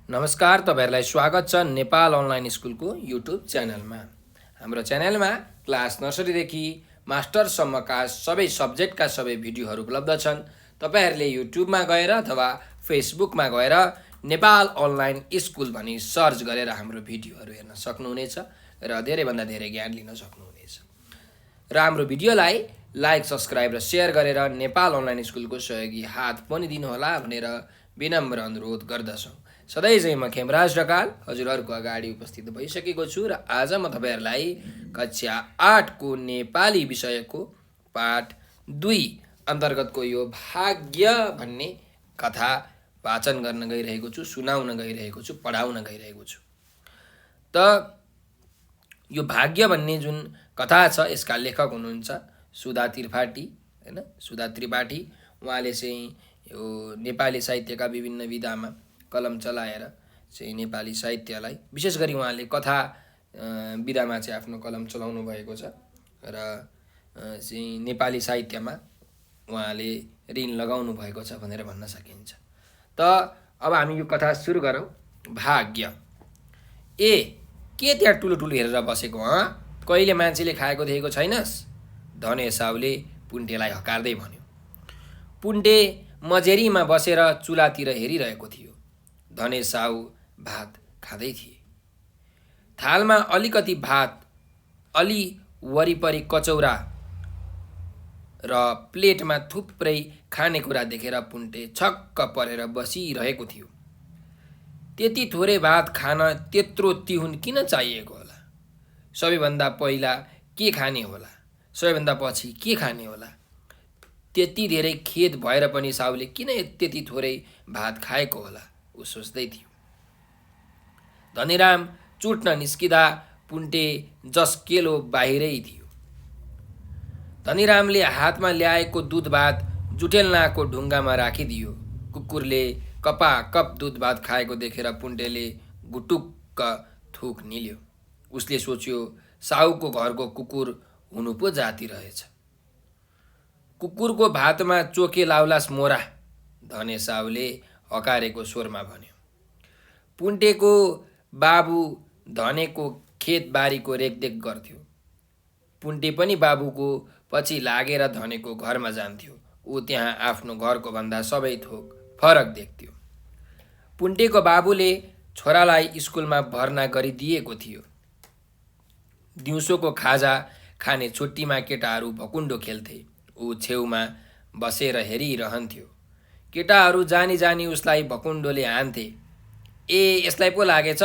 नमस्कार, तपाईहरुलाई स्वागत छ नेपाल अनलाइन स्कुलको युट्युब च्यानलमा। हाम्रो च्यानलमा क्लास नर्सरीदेखि मास्टरसम्मका सबै सब्जेक्टका सबै भिडियोहरू उपलब्ध छन्। तपाईहरुले युट्युबमा गएर अथवा फेसबुकमा गएर नेपाल अनलाइन स्कुल भनी सर्च गरेर हाम्रो भिडियोहरू हेर्न सक्नुहुनेछ र धेरैभन्दा धेरै ज्ञान लिन सक्नुहुनेछ। र हाम्रो भिडियोलाई लाइक, सब्स्क्राइब र सेयर गरेर नेपाल अनलाइन स्कुलको सहयोगी हात पनि दिनुहोला भनेर विनम्र अनुरोध गर्दछौँ। सधैँ चाहिँ म खेमराज ढकाल हजुरहरूको अगाडि उपस्थित भइसकेको छु र आज म तपाईहरुलाई कक्षा 8 को नेपाली विषयको पाठ 2 अन्तर्गतको यो भाग्य भन्ने कथा वाचन गर्न गइरहेको छु, सुनाउन गइरहेको छु, पढाउन गइरहेको छु। त यो भाग्य भन्ने जुन कथा छ यसका लेखक हुनुहुन्छ सुधा त्रिपाठी, हैन? सुधा त्रिपाठी उहाँले चाहिँ यो नेपाली साहित्यका विभिन्न विधामा कलम चलाएर चाहिँ नेपाली साहित्यलाई विशेष गरी उहाँले कथा विधामा चाहिँ आफ्नो कलम चलाउनु भएको छ र चाहिँ नेपाली साहित्यमा उहाँले ऋण लगाउनु भएको छ भनेर भन्न सकिन्छ। त अब हामी यो कथा सुरु गरौँ। भाग्य। के त्यहाँ ठुलो ठुलो हेरेर बसेको कहिले मान्छेले खाएको देखेको छैनस्? धने साउले पुन्टेलाई हकार्दै भन्यो। पुन्टे मजेरीमा बसेर चुलातिर हेरिरहेको थियो। धने साउ भात खाँदै थिए। थालमा अलिकति भात, अलि वरिपरि कचौरा र प्लेटमा थुप्रै खानेकुरा देखेर पुन्टे छक्क परेर बसिरहेको थियो। त्यति थोरै भात खान त्यत्रो तिहुन किन चाहिएको होला? सबैभन्दा पहिला के खाने होला? सबैभन्दा पछि के खाने होला? त्यति धेरै खेद भएर पनि साउले किन त्यति थोरै भात खाएको होला ऊ सोच्दै थियो। धनीराम चुट्न निस्किँदा पुन्टे जस्केलो बाहिरै थियो। धनीरामले हातमा ल्याएको दुध भात जुटेल्नाको ढुङ्गामा राखिदियो। कुकुरले कपाकप दुध भात खाएको देखेर पुन्टेले गुटुक्क थुक निल्यो। उसले सोच्यो साउको घरको कुकुर हुनु पो जाति रहेछ। कुकुरको भातमा चोके लाउलास मोरा, धने साउले हकारेको स्वरमा भन्यो। पुन्टेको बाबु धनेको खेतबारीको रेखदेख गर्थ्यो। पुन्टे पनि बाबुको पछि लागेर धनेको घरमा जान्थ्यो। ऊ त्यहाँ आफ्नो घरको भन्दा सबै थोक फरक देख्थ्यो। पुन्टेको बाबुले छोरालाई स्कुलमा भर्ना गरिदिएको थियो। दिउँसोको खाजा खाने छुट्टीमा केटाहरू भकुन्डो खेल्थे। ऊ छेउमा बसेर हेरिरहन्थ्यो। केटाहरू जानी जानी उसलाई भकुन्डोले हान्थे। यसलाई पो लागेछ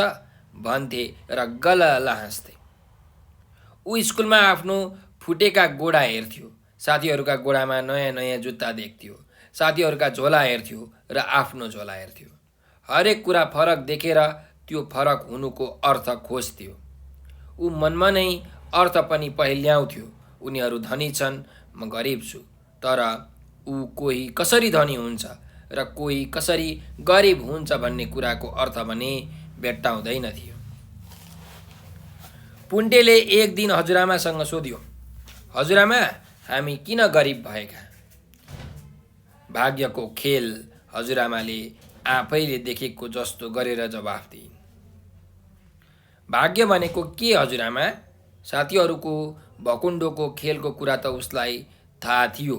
भन्थे र गलल हाँस्थे। ऊ स्कुलमा आफ्नो फुटेका गोडा हेर्थ्यो। साथीहरूका गोडामा नयाँ नयाँ जुत्ता देख्थ्यो। साथीहरूका झोला हेर्थ्यो र आफ्नो झोला हेर्थ्यो। हरेक कुरा फरक देखेर त्यो फरक हुनुको अर्थ खोज्थ्यो। ऊ मनमा नै अर्थ पनि पहिल्याउँथ्यो। उनीहरू धनी छन्, म गरिब छु। तर ऊ कोही कसरी धनी हुन्छ र कोही कसरी गरिब हुन्छ भन्ने कुराको अर्थ भने भेट्टाउँदैन थियो। पुन्टेले एक दिन हजुरआमासँग सोध्यो, हजुरआमा हामी किन गरिब भएका? भाग्यको खेल, हजुरआमाले आफैले देखेको जस्तो गरेर जवाफ दिइन्। भाग्य भनेको के हजुरआमा? साथीहरूको भकुन्डोको खेलको कुरा त उसलाई थाहा थियो।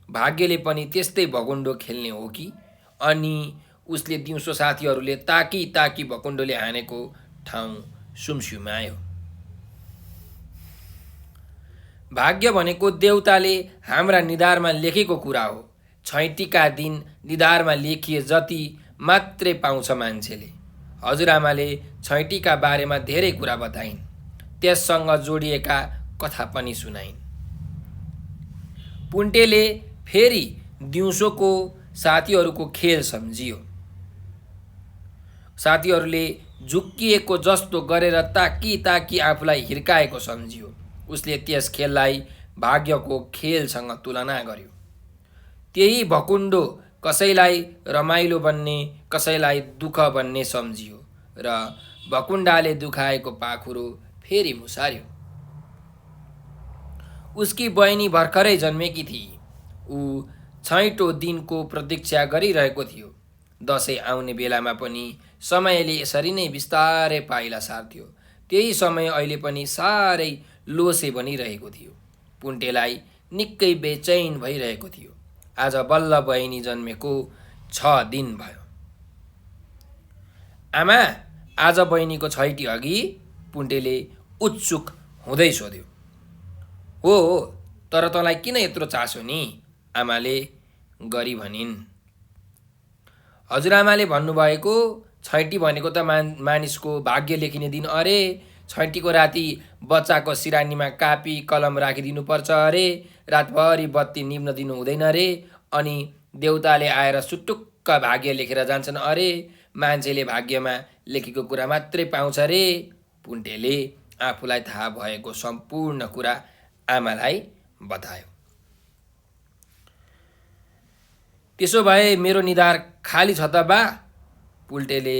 भाग्यले पनि त्यस्तै भकुन्डो खेल्ने हो कि? अनि उसले दिउँसो साथीहरूले ताकी ताकी भकुन्डोले हानेको ठाउँ सुमसुमायो। भाग्य भनेको देउताले हाम्रा निधारमा लेखेको कुरा हो। छैटीका दिन निधारमा लेखिए जति मात्रै पाउँछ मान्छेले। हजुरआमाले छैटीका बारेमा धेरै कुरा बताइन्। त्यससँग जोडिएका कथा पनि सुनाइन्। पुन्टेले फेरि दिउँसोको साथीहरूको खेल सम्झियो। साथीहरूले झुक्किएको जस्तो गरेर ताकी ताकी आफूलाई हिर्काएको सम्झियो। उसले त्यस खेललाई भाग्यको खेलसँग तुलना गर्यो। त्यही भकुन्डो कसैलाई रमाइलो बन्ने, कसैलाई दुःख बन्ने सम्झियो र भकुन्डाले दुखाएको पाखुरो फेरि मुसार्यो। उसकी बहिनी भर्खरै जन्मेकी थिई। ऊ छैटौं दिनको प्रतीक्षा गरिरहेको थियो। दसैँ आउने बेलामा पनि समयले यसरी नै बिस्तारै पाइला सार्थ्यो। त्यही समय अहिले पनि साह्रै लोसे बनिरहेको थियो। पुन्टेलाई निकै बेचैन भइरहेको थियो। आज बल्ल बहिनी जन्मेको 6 दिन भयो। आमा, आज बहिनीको छैटी अघि? पुन्टेले उत्सुक हुँदै सोध्यो। हो, तर तँलाई किन यत्रो चासो नि? आमाले गरी भनिन्। हजुरआमाले भन्नुभएको छैटी भनेको त मानिसको भाग्य लेखिने दिन अरे। छैटीको राति बच्चाको सिरानीमा कापी कलम राखिदिनुपर्छ अरे। रातभरि बत्ती निभ्न दिनु हुँदैन अरे। अनि देउताले आएर सुटुक्क भाग्य लेखेर जान्छन् अरे। मान्छेले भाग्यमा लेखेको कुरा मात्रै पाउँछ रे। पुन्टेले आफूलाई थाहा भएको सम्पूर्ण कुरा आमालाई बतायो। त्यसो भए मेरो निधार खाली छ त बा? पुन्टेले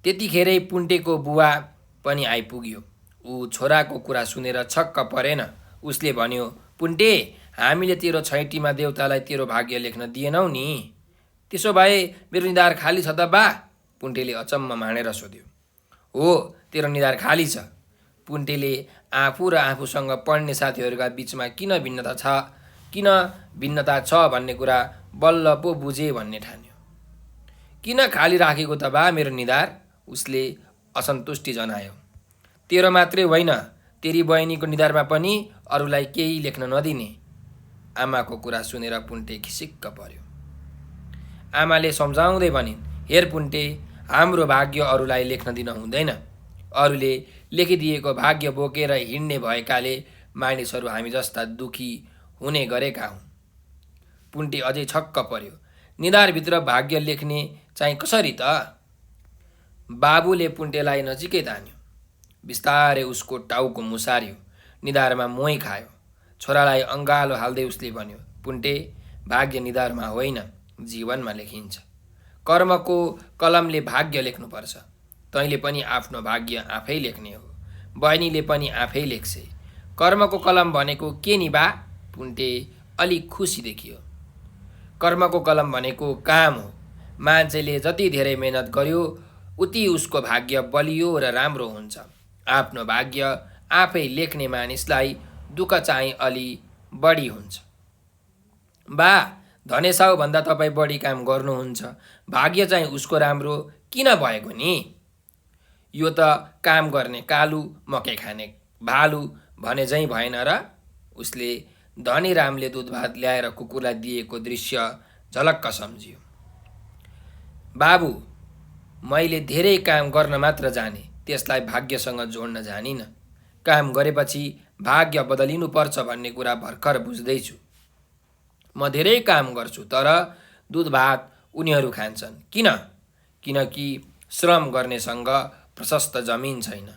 त्यतिखेरै पुन्टेको बुवा पनि आइपुग्यो। ऊ छोराको कुरा सुनेर छक्क परेन। उसले भन्यो, पुन्टे, हामीले तेरो छैटीमा देउतालाई तेरो भाग्य लेख्न दिएनौ नि। त्यसो भए मेरो निधार खाली छ त बा? पुन्टेले अचम्म मानेर सोध्यो। हो, तेरो निधार खाली छ। पुन्टेले आफू र आफूसँग पढ्ने साथीहरूका बिचमा किन भिन्नता छ भन्ने कुरा बल्ल पो बुझे भन्ने ठान्यो। किन खाली राखेको त बा मेरो निधार? उसले असन्तुष्टि जनायो। तेरो मात्रै होइन, तेरी बहिनीको निधारमा पनि अरूलाई केही लेख्न नदिने। आमाको कुरा सुनेर पुन्टे खिसिक्क पर्यो। आमाले सम्झाउँदै भनिन्, हेर पुन्टे, हाम्रो भाग्य अरूलाई लेख्न दिन हुँदैन। अरूले लेखिदिएको भाग्य बोकेर हिँड्ने भएकाले मानिसहरू हामी जस्ता दुखी हुने गरेका हुन्। पुन्टे अझै छक्क पर्यो। निधारभित्र भाग्य लेख्ने चाहिँ कसरी त? बाबुले पुन्टेलाई नजिकै तान्यो। बिस्तारै उसको टाउको मुसार्यो। निधारमा मोही खायो। छोरालाई अँगालो हाल्दै उसले भन्यो, पुन्टे, भाग्य निधारमा होइन, जीवनमा लेखिन्छ। कर्मको कलमले भाग्य लेख्नुपर्छ। तैँले पनि आफ्नो भाग्य आफै लेख्ने हो। बहिनीले पनि आफै लेख्छे। कर्मको कलम भनेको के नि बा? पुन्टे अलिक खुसी देखियो। कर्मको कलम भनेको काम हो। मान्छेले जति धेरै मेहनत गर्यो उति उसको भाग्य बलियो र राम्रो हुन्छ। आफ्नो भाग्य आफै लेख्ने मानिसलाई दुःख चाहिँ अलि बढी हुन्छ। बा, धनेसाउ भन्दा तपाईँ बढी काम गर्नुहुन्छ। भाग्य चाहिँ उसको राम्रो किन भएको नि? यो त काम गर्ने कालु, मकै खाने भालु भने झैँ भएन र? उसले धनीरामले दुध भात ल्याएर कुकुरलाई दिएको दृश्य झलक्क सम्झियो। बाबु, मैले धेरै काम गर्न मात्र जाने, त्यसलाई भाग्यसँग जोड्न जानिनँ। काम गरेपछि भाग्य बदलिनुपर्छ भन्ने कुरा भर्खर बुझ्दैछु। म धेरै काम गर्छु, तर दुध भात उनीहरू खान्छन्। किन? किनकि श्रम गर्नेसँग प्रशस्त जमिन छैन।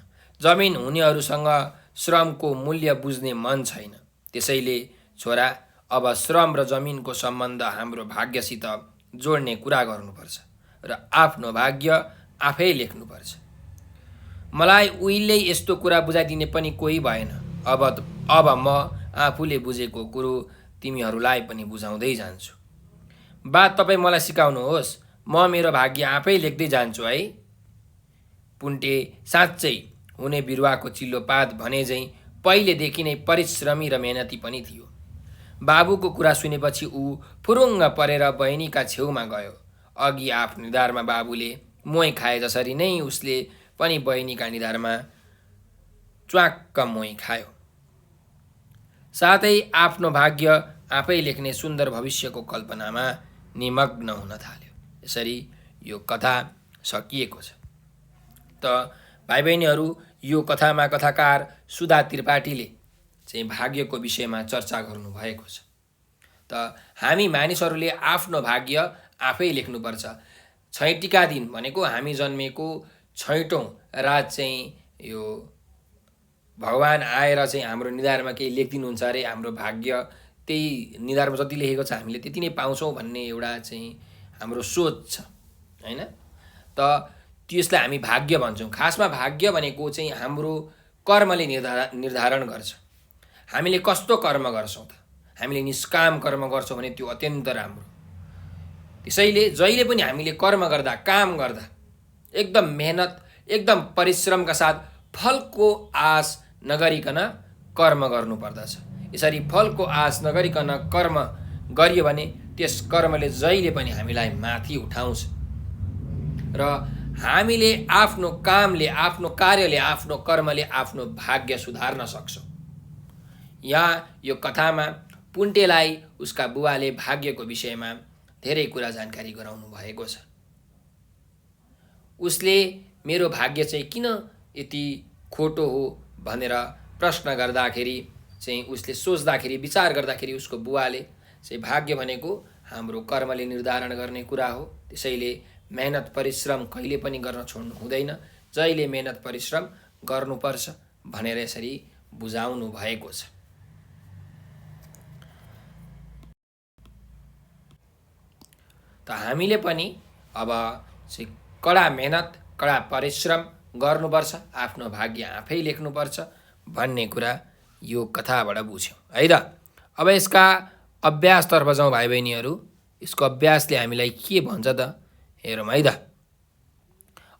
जमिन हुनेहरूसँग श्रमको मूल्य बुझ्ने मन छैन। त्यसैले छोरा, अब श्रम र जमिनको सम्बन्ध हाम्रो भाग्यसित जोड्ने कुरा गर्नुपर्छ र आफ्नो भाग्य आफै लेख्नुपर्छ। मलाई उहिले यस्तो कुरा बुझाइदिने पनि कोही भएन। अब म आफूले बुझेको कुरो तिमीहरूलाई पनि बुझाउँदै जान्छु। बा, तपाईँ मलाई सिकाउनुहोस्। म मेरो भाग्य आफै लेख्दै जान्छु है। पुन्टे साँच्चै हुने बिरुवाको चिल्लो पात भने झैँ पहिलेदेखि नै परिश्रमी र मेहनती पनि थियो। बाबुको कुरा सुनेपछि ऊ फुरुङ्ग परेर बहिनीका छेउमा गयो। अघि आफ्नो निधारमा बाबुले मोही खाए जसरी नै उसले पनि बहिनीका निधारमा च्वाक्क मोही खायो। साथै आफ्नो भाग्य आफै लेख्ने सुन्दर भविष्यको कल्पनामा निमग्न हुन थाल्यो। यसरी यो कथा सकिएको छ। त भाइ बहिनीहरू, यो कथामा कथाकार सुधा त्रिपाठीले चाहिँ भाग्यको विषयमा चर्चा गर्नुभएको छ। त हामी मानिसहरूले आफ्नो भाग्य आफै लेख्नुपर्छ। छैटीका दिन भनेको हामी जन्मेको छैटौँ रात चाहिँ यो भगवान् आएर चाहिँ हाम्रो निधारमा केही लेखिदिनुहुन्छ अरे। हाम्रो भाग्य त्यही निधारमा जति लेखेको छ हामीले त्यति नै पाउँछौँ भन्ने एउटा चाहिँ हाम्रो सोच छ, होइन? त त्यसलाई हामी भाग्य भन्छौँ। खासमा भाग्य भनेको चाहिँ हाम्रो कर्मले निर्धारण गर्छ। हामीले कस्तो कर्म गर्छौँ त? हामीले निष्काम कर्म गर्छौँ भने त्यो अत्यन्त राम्रो। त्यसैले जहिले पनि हामीले कर्म गर्दा, काम गर्दा एकदम मेहनत, एकदम परिश्रमका साथ फलको आश नगरिकन कर्म गर्नुपर्दछ। यसरी फलको आश नगरिकन कर्म गरियो भने त्यस कर्मले जहिले पनि हामीलाई माथि उठाउँछ र हामीले आफ्नो कामले, आफ्नो कार्यले, आफ्नो कर्मले आफ्नो भाग्य सुधार्न सक्छौँ। यहाँ यो कथामा पुन्टेलाई उसका बुवाले भाग्यको विषयमा धेरै कुरा जानकारी गराउनु भएको छ। उसले मेरो भाग्य चाहिँ किन यति खोटो हो भनेर प्रश्न गर्दाखेरि चाहिँ उसले सोच्दाखेरि, विचार गर्दाखेरि उसको बुवाले चाहिँ भाग्य भनेको हाम्रो कर्मले निर्धारण गर्ने कुरा हो, त्यसैले मेहनत परिश्रम कहिले पनि गर्न छोड्नु हुँदैन, जहिले मेहनत परिश्रम गर्नुपर्छ भनेर यसरी बुझाउनु भएको छ। त हामीले पनि अब चाहिँ कडा मेहनत, कडा परिश्रम गर्नुपर्छ, आफ्नो भाग्य आफै लेख्नुपर्छ भन्ने कुरा यो कथाबाट बुझ्यौँ है त। अब यसका अभ्यासतर्फ जाउँ भाइ बहिनीहरू। यसको अभ्यासले हामीलाई के भन्छ त हेरौँ है त।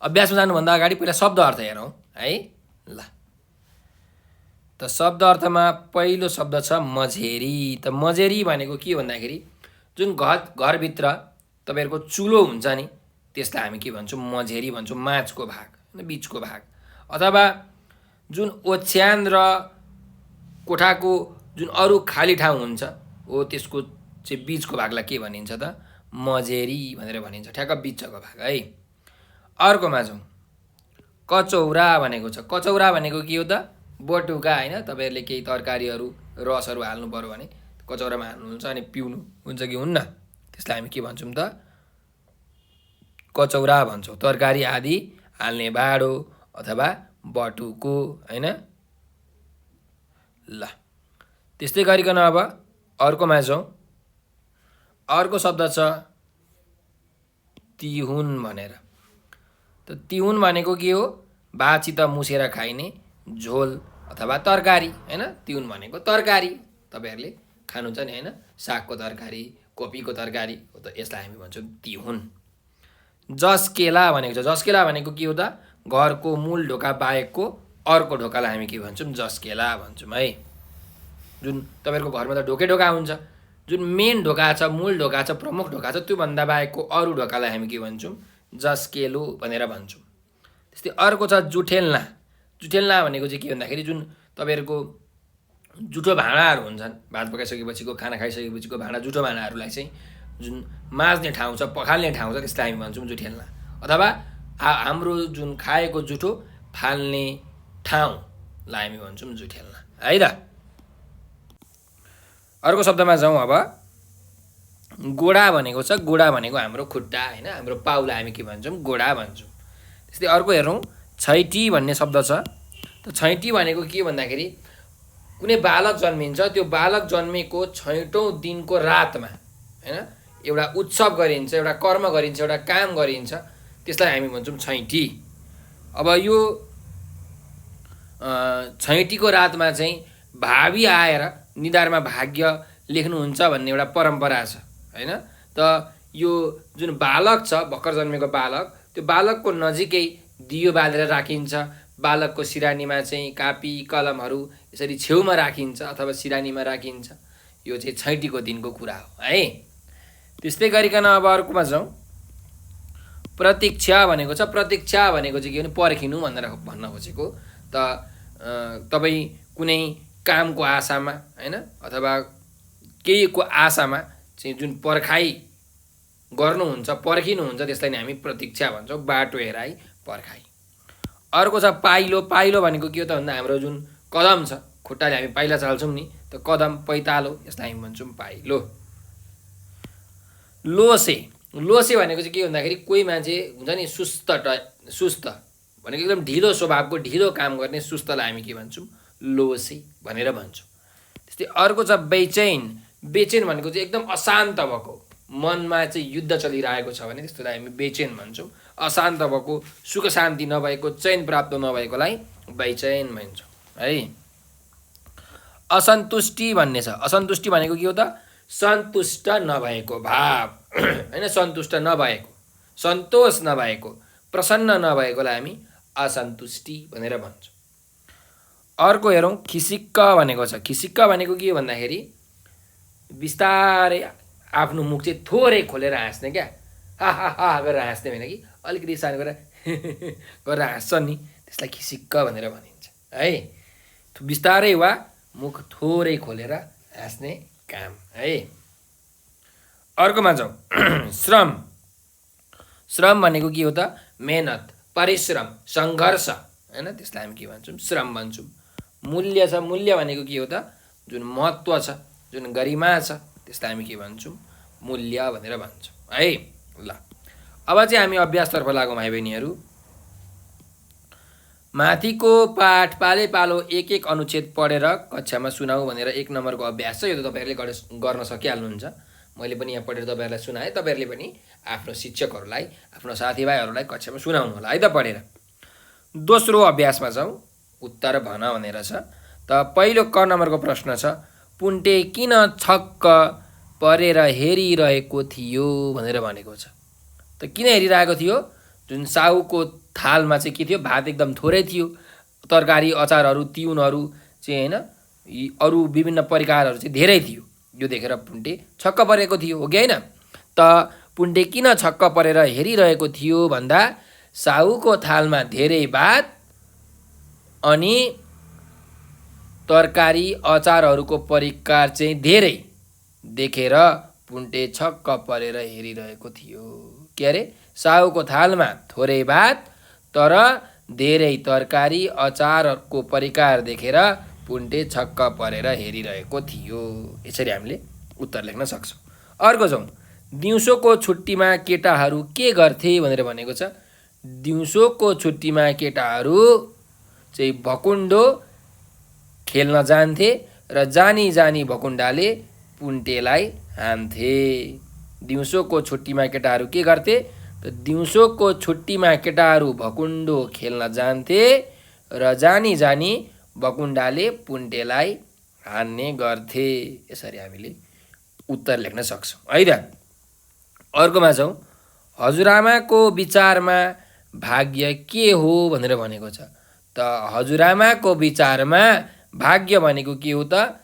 अभ्यासमा जानुभन्दा अगाडि पहिला शब्द अर्थ हेरौँ है। ल त शब्द अर्थमा पहिलो शब्द छ मझेरी। त मझेरी भनेको के भन्दाखेरि जुन घरभित्र तपाईँहरूको चुलो हुन्छ नि त्यसलाई हामी के भन्छौँ, मझेरी भन्छौँ, माझको भाग, बिचको भाग। अथवा जुन ओछ्यान र कोठाको जुन अरू खाली ठाउँ हुन्छ हो त्यसको चाहिँ बिचको भागलाई के भनिन्छ त, मझेरी भनेर भनिन्छ, ठ्याक्क बिचको भाग है। अर्कोमा जाउँ, कचौरा भनेको छ। कचौरा भनेको के हो त, बटुका होइन। तपाईँहरूले केही तरकारीहरू रसहरू हाल्नु पऱ्यो भने कचौरामा हाल्नुहुन्छ अनि पिउनु हुन्छ कि हुन्न, त्यसलाई हामी के भन्छौँ त, कचौरा भन्छौँ। तरकारी आदि हाल्ने भाँडो अथवा बटुको होइन। ल त्यस्तै गरिकन अब अर्कोमा जाउँ। अर्को शब्द छ तिहुन भनेर। त तिहुन भनेको के हो, भातसित मुसेर खाइने झोल अथवा तरकारी होइन। तिहुन भनेको तरकारी, तपाईँहरूले खानुहुन्छ नि होइन, सागको तरकारी, कोपीको तरकारी हो, त यसलाई हामी भन्छौँ तिहुन। जस्केला भनेको छ। जस्केला भनेको के हो त, घरको मूल ढोका बाहेकको अर्को ढोकालाई हामी के भन्छौँ, जस्केला भन्छौँ है। जुन तपाईँहरूको घरमा त ढोकै ढोका हुन्छ, जुन मेन ढोका छ, मूल ढोका छ, प्रमुख ढोका छ, त्योभन्दा बाहेकको अरू ढोकालाई हामी के भन्छौँ, जस्केलो भनेर भन्छौँ। त्यस्तै अर्को छ जुठेल्ना। जुठेल्ना भनेको चाहिँ के भन्दाखेरि जुन तपाईँहरूको जुठो भाँडाहरू हुन्छन्, भात पकाइसकेपछिको, खाना खाइसकेपछिको भाँडा, जुठो भाँडाहरूलाई चाहिँ जुन माझ्ने ठाउँ छ, पखाल्ने ठाउँ छ, त्यसलाई हामी भन्छौँ जुठेल्ना। अथवा हाम्रो जुन खाएको जुठो फाल्ने ठाउँलाई हामी भन्छौँ जुठेल्ना है त। अर्को शब्दमा जाउँ अब। गोडा भनेको छ। गोडा भनेको हाम्रो खुट्टा होइन, हाम्रो पाउलाई हामी के भन्छौँ, गोडा भन्छौँ। त्यस्तै अर्को हेरौँ, छैटी भन्ने शब्द छ। त छैटी भनेको के भन्दाखेरि कुनै बालक जन्मिन्छ, त्यो बालक जन्मेको 6औँ दिनको रातमा होइन एउटा उत्सव गरिन्छ, एउटा कर्म गरिन्छ, एउटा काम गरिन्छ, त्यसलाई हामी भन्छौँ छैटी। अब यो छैटीको रातमा चाहिँ भावी आएर निधारमा भाग्य लेख्नुहुन्छ भन्ने एउटा परम्परा छ होइन। त यो जुन बालक छ, भर्खर जन्मेको बालक, त्यो बालकको नजिकै दियो बालेर राखिन्छ। बालकको सिरानीमा चाहिँ कापी कलमहरू यसरी छेउमा राखिन्छ अथवा सिरानीमा राखिन्छ। यो चाहिँ छैटीको दिनको कुरा हो है। त्यस्तै गरिकन अब अर्कोमा जाउँ। प्रतीक्षा भनेको छ। प्रतीक्षा भनेको चाहिँ के भने पर्खिनु भनेर भन्न खोजेको। त तपाईँ कुनै कामको आशामा होइन अथवा केहीको आशामा चाहिँ जुन पर्खाइ गर्नुहुन्छ, पर्खिनुहुन्छ, त्यसलाई नै हामी प्रतीक्षा भन्छौँ, बाटो हेराइ पर्खाइ। अर्को छ पाइलो। पाइलो भनेको के हो त भन्दा हाम्रो जुन कदम छ, खुट्टाले हामी पाइला चाल्छौँ नि, त कदम पैतालो, यसलाई हामी भन्छौँ पाइलो। लोसे। लोसे भनेको चाहिँ के भन्दाखेरि कोही मान्छे हुन्छ नि सुस्त भनेको एकदम ढिलो स्वभावको, ढिलो काम गर्ने सुस्तलाई हामी के भन्छौँ, लोसे भनेर भन्छौँ। त्यस्तै अर्को छ बेचैन। बेचैन भनेको चाहिँ एकदम अशान्त भएको, मनमा चाहिँ युद्ध चलिरहेको छ भने त्यस्तोलाई हामी बेचैन भन्छौँ। अशान्त भएको, सुख शान्ति नभएको, चैन प्राप्त नभएकोलाई बेचैन भन्छौँ है। असन्तुष्टि भन्ने छ। असन्तुष्टि भनेको के हो त, सन्तुष्ट नभएको भाव हैन, सन्तुष्ट नभएको, सन्तोष नभएको, प्रसन्न नभएकोलाई हामी असन्तुष्टि भनेर भन्छौँ। अर्को हेरौँ, खिसिक्क भनेको छ। खिसिक्क भनेको के हो भन्दाखेरि बिस्तारै आफ्नो मुख चाहिँ थोरै खोलेर हाँस्ने क्या, हा हा हा गरेर हाँस्ने होइन कि अलिकति सानो गरेर गरेर हाँस्छ नि, त्यसलाई खिसिक्क भनेर भनिन्छ है। बिस्तारै वा मुख थोरै खोलेर हाँस्ने काम है। अर्कोमा जाउँ, श्रम। श्रम भनेको के हो त? मेहनत, परिश्रम, सङ्घर्ष होइन, त्यसलाई हामी के भन्छौँ? श्रम भन्छौँ। मूल्य छ। मूल्य भनेको के हो त? जुन महत्त्व छ, जुन गरिमा छ, त्यसलाई हामी के भन्छौँ? मूल्य भनेर भन्छौँ है। ल अब चाहिँ हामी अभ्यासतर्फ लागौँ भाइ बहिनीहरू। माथिको पाठ पाले पालो एक एक अनुच्छेद पढेर कक्षामा सुनाऊ भनेर 1 नम्बरको अभ्यास छ। यो त तपाईँहरूले गर्न सकिहाल्नुहुन्छ। मैले पनि यहाँ पढेर तपाईँहरूलाई सुनाएँ। तपाईँहरूले पनि आफ्नो शिक्षकहरूलाई, आफ्नो साथीभाइहरूलाई कक्षामा सुनाउनु होला है त पढेर। दोस्रो अभ्यासमा जाउँ, उत्तर भन भनेर छ। त पहिलो क नम्बरको प्रश्न छ, पुन्टे किन छक्क परेर हेरिरहेको थियो भनेर भनेको छ। त किन हेरिरहेको थियो? जुन साहुको थालमा चाहिँ के थियो? भात एकदम थोरै थियो, तरकारी, अचारहरू, तिउनहरू चाहिँ होइन, अरू विभिन्न परिकारहरू चाहिँ धेरै थियो। यो देखेर पुन्टे छक्क परेको थियो, हो कि होइन? त पुन्टे किन छक्क परेर हेरिरहेको थियो भन्दा साहुको थालमा धेरै भात अनि तरकारी अचारहरूको परिकार चाहिँ धेरै देखेर पुन्टे छक्क परेर हेरिरहेको थियो। के अरे? साहुको थालमा थोरै भात तर धेरै तरकारी अचारको परिकार देखेर पुन्टे छक्क परेर हेरिरहेको थियो। यसरी हामीले उत्तर लेख्न सक्छौँ। अर्को जाउँ, दिउँसोको छुट्टीमा केटाहरू के गर्थे भनेर भनेको छ। दिउँसोको छुट्टीमा केटाहरू चाहिँ भकुन्डो खेल्न जान्थे र जानी जानी भकुन्डाले पुन्टेलाई हान्थे। दिउँसोको छुट्टीमा केटाहरू के गर्थे? त दिउँसोको छुट्टीमा केटाहरू भकुन्डो खेल्न जान्थे र जानी जानी भकुन्डाले पुन्टेलाई हान्ने गर्थे। यसरी हामीले उत्तर लेख्न सक्छौँ है त। अर्कोमा छौँ, हजुरआमाको विचारमा भाग्य के हो भनेर भनेको छ। त हजुरआमाको विचारमा भाग्य भनेको के हो त?